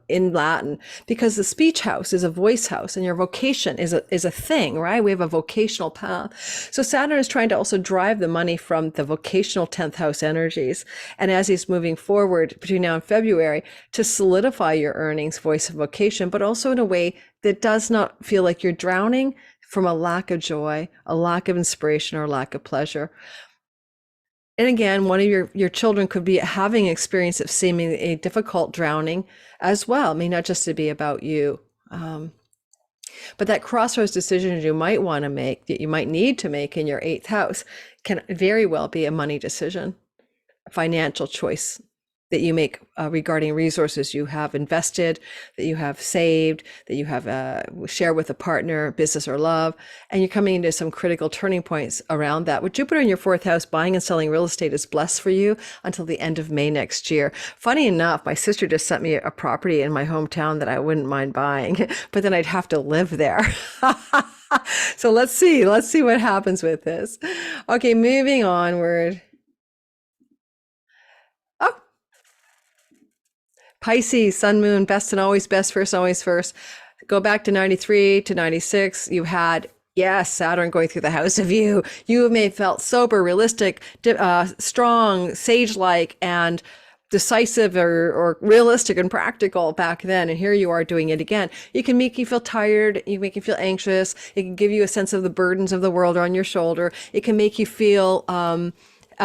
in Latin, because the speech house is a voice house and your vocation is a thing, right? We have a vocational path. So Saturn is trying to also drive the money from the vocational 10th house energies. And as he's moving forward between now and February to solidify your earnings, voice, and vocation, but also in a way that does not feel like you're drowning from a lack of joy, a lack of inspiration, or a lack of pleasure. And again, one of your children could be having an experience of seemingly a difficult drowning as well. It may not just to be about you. But that crossroads decision you might want to make, that you might need to make in your 8th house, can very well be a money decision, a financial choice that you make regarding resources you have invested, that you have saved, that you have share with a partner, business or love, and you're coming into some critical turning points around that. With Jupiter in your fourth house, buying and selling real estate is blessed for you until the end of May next year. Funny enough, my sister just sent me a property in my hometown that I wouldn't mind buying, but then I'd have to live there. So let's see what happens with this. Okay, moving onward. Oh, Pisces, sun, moon, best and always best, first, always first. Go back to 93 to 96. You had, yes, Saturn going through the house of you. You may have felt sober, realistic, strong, sage-like, and decisive or realistic and practical back then. And here you are doing it again. It can make you feel tired. You make you feel anxious. It can give you a sense of the burdens of the world on your shoulder. It can make you feel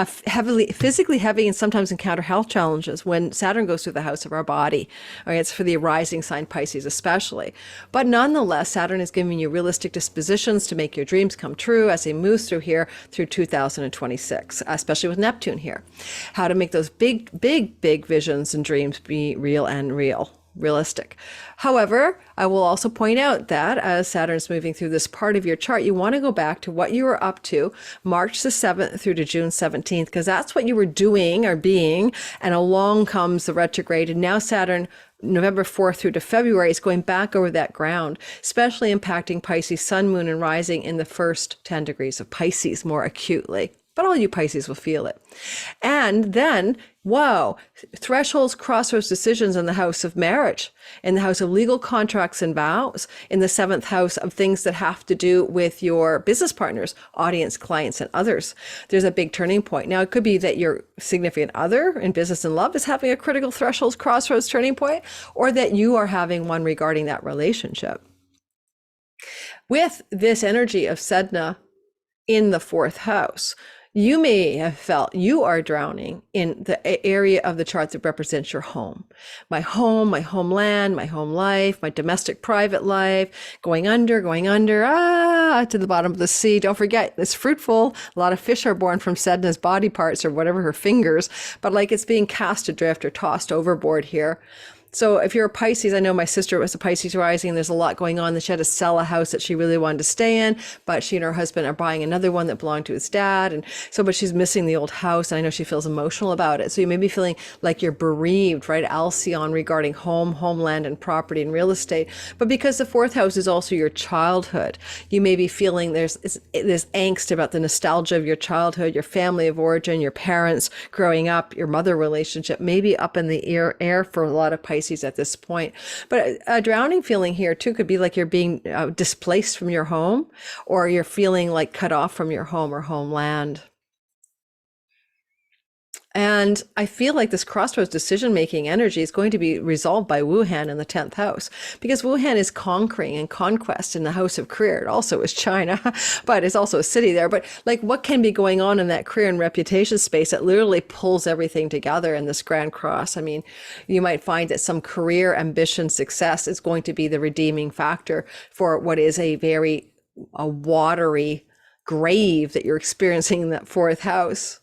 physically heavy, and sometimes encounter health challenges when Saturn goes through the house of our body. All right, it's for the rising sign Pisces especially. But nonetheless, Saturn is giving you realistic dispositions to make your dreams come true as he moves through here through 2026, especially with Neptune here. How to make those big visions and dreams be realistic. However, I will also point out that as Saturn's moving through this part of your chart, you want to go back to what you were up to March the 7th through to June 17th, because that's what you were doing or being, and along comes the retrograde. And now Saturn, November 4th through to February, is going back over that ground, especially impacting Pisces, sun, moon, and rising in the first 10 degrees of Pisces more acutely. But all you Pisces will feel it. And then, wow, thresholds, crossroads, decisions in the house of marriage, in the house of legal contracts and vows, in the 7th house of things that have to do with your business partners, audience, clients, and others. There's a big turning point. Now, it could be that your significant other in business and love is having a critical thresholds, crossroads turning point, or that you are having one regarding that relationship. With this energy of Sedna in the 4th house, you may have felt you are drowning in the area of the chart that represents your home. My home, my homeland, my home life, my domestic private life, going under, to the bottom of the sea. Don't forget, it's fruitful. A lot of fish are born from Sedna's body parts or whatever, her fingers, but like it's being cast adrift or tossed overboard here. So if you're a Pisces, I know my sister was a Pisces rising, and there's a lot going on that she had to sell a house that she really wanted to stay in, but she and her husband are buying another one that belonged to his dad. And so, but she's missing the old house, and I know she feels emotional about it. So you may be feeling like you're bereaved, right? Alcyon regarding home, homeland, and property and real estate. But because the 4th house is also your childhood, you may be feeling there's angst about the nostalgia of your childhood, your family of origin, your parents growing up, your mother relationship, maybe up in the air for a lot of Pisces at this point. But a drowning feeling here too could be like you're being displaced from your home, or you're feeling like cut off from your home or homeland. And I feel like this crossroads decision-making energy is going to be resolved by Wuhan in the 10th house, because Wuhan is conquering and conquest in the house of career. It also is China, but it's also a city there. But like, what can be going on in that career and reputation space that literally pulls everything together in this grand cross? I mean, you might find that some career ambition success is going to be the redeeming factor for what is a very watery grave that you're experiencing in that 4th house.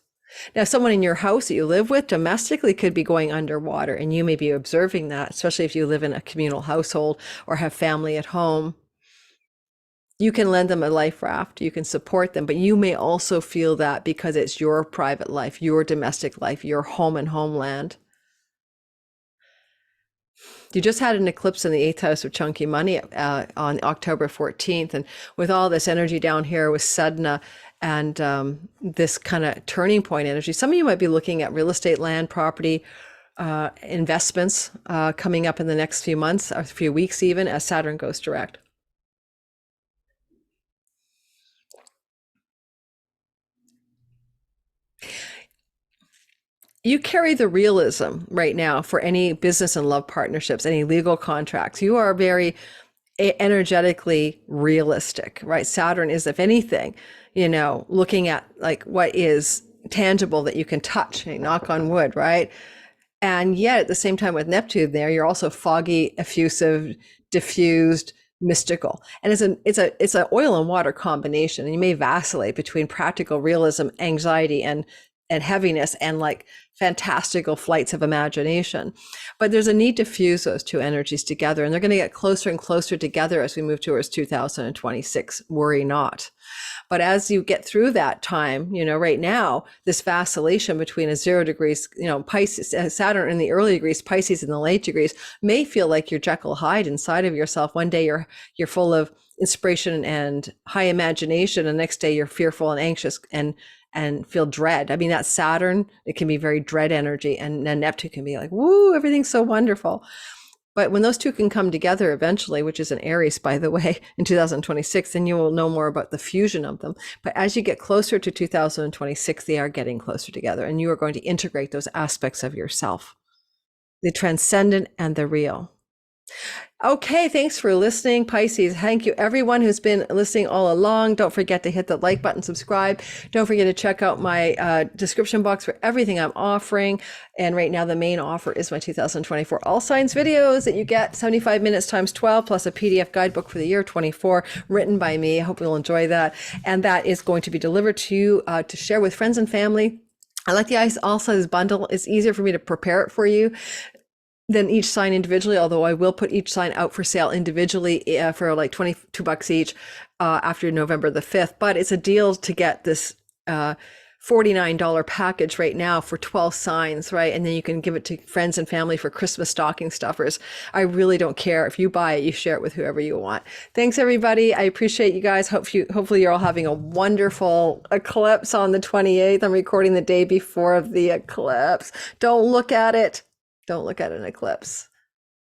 Now, someone in your house that you live with domestically could be going underwater, and you may be observing that, especially if you live in a communal household or have family at home. You can lend them a life raft, you can support them, but you may also feel that because it's your private life, your domestic life, your home and homeland. You just had an eclipse in the 8th house of chunky money on October 14th. And with all this energy down here with Sedna and this kind of turning point energy, some of you might be looking at real estate, land, property, investments coming up in the next few months or few weeks even as Saturn goes direct. You carry the realism right now for any business and love partnerships, any legal contracts. You are very energetically realistic, right? Saturn is, if anything, looking at like what is tangible that you can touch, knock on wood, right? And yet at the same time with Neptune there, you're also foggy, effusive, diffused, mystical. And it's a oil and water combination. And you may vacillate between practical realism, anxiety, and and heaviness and like fantastical flights of imagination. But there's a need to fuse those two energies together, and they're going to get closer and closer together as we move towards 2026. Worry not. But as you get through that time, right now, this vacillation between a 0 degrees, Pisces, Saturn in the early degrees, Pisces in the late degrees, may feel like you're Jekyll Hyde inside of yourself. One day you're full of inspiration and high imagination, and the next day you're fearful and anxious and feel dread. I mean, that Saturn, it can be very dread energy, and then Neptune can be like, woo, everything's so wonderful. But when those two can come together eventually, which is an Aries, by the way, in 2026, then you will know more about the fusion of them. But as you get closer to 2026, they are getting closer together, and you are going to integrate those aspects of yourself, the transcendent and the real. Okay, thanks for listening, Pisces. Thank you, everyone who's been listening all along. Don't forget to hit the like button, subscribe. Don't forget to check out my description box for everything I'm offering. And right now, the main offer is my 2024 All Signs videos that you get 75 minutes times 12, plus a PDF guidebook for the year 24, written by me. I hope you'll enjoy that. And that is going to be delivered to you to share with friends and family. I like the All Signs bundle. It's easier for me to prepare it for you than each sign individually, although I will put each sign out for sale individually for like $22 each after November the 5th. But it's a deal to get this $49 package right now for 12 signs, right? And then you can give it to friends and family for Christmas stocking stuffers. I really don't care. If you buy it, you share it with whoever you want. Thanks, everybody. I appreciate you guys. Hopefully you're all having a wonderful eclipse on the 28th. I'm recording the day before the eclipse. Don't look at it. Don't look at an eclipse.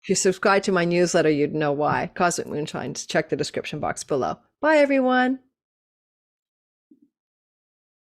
If you subscribe to my newsletter, you'd know why. Cosmic Moonshine. Check the description box below. Bye, everyone.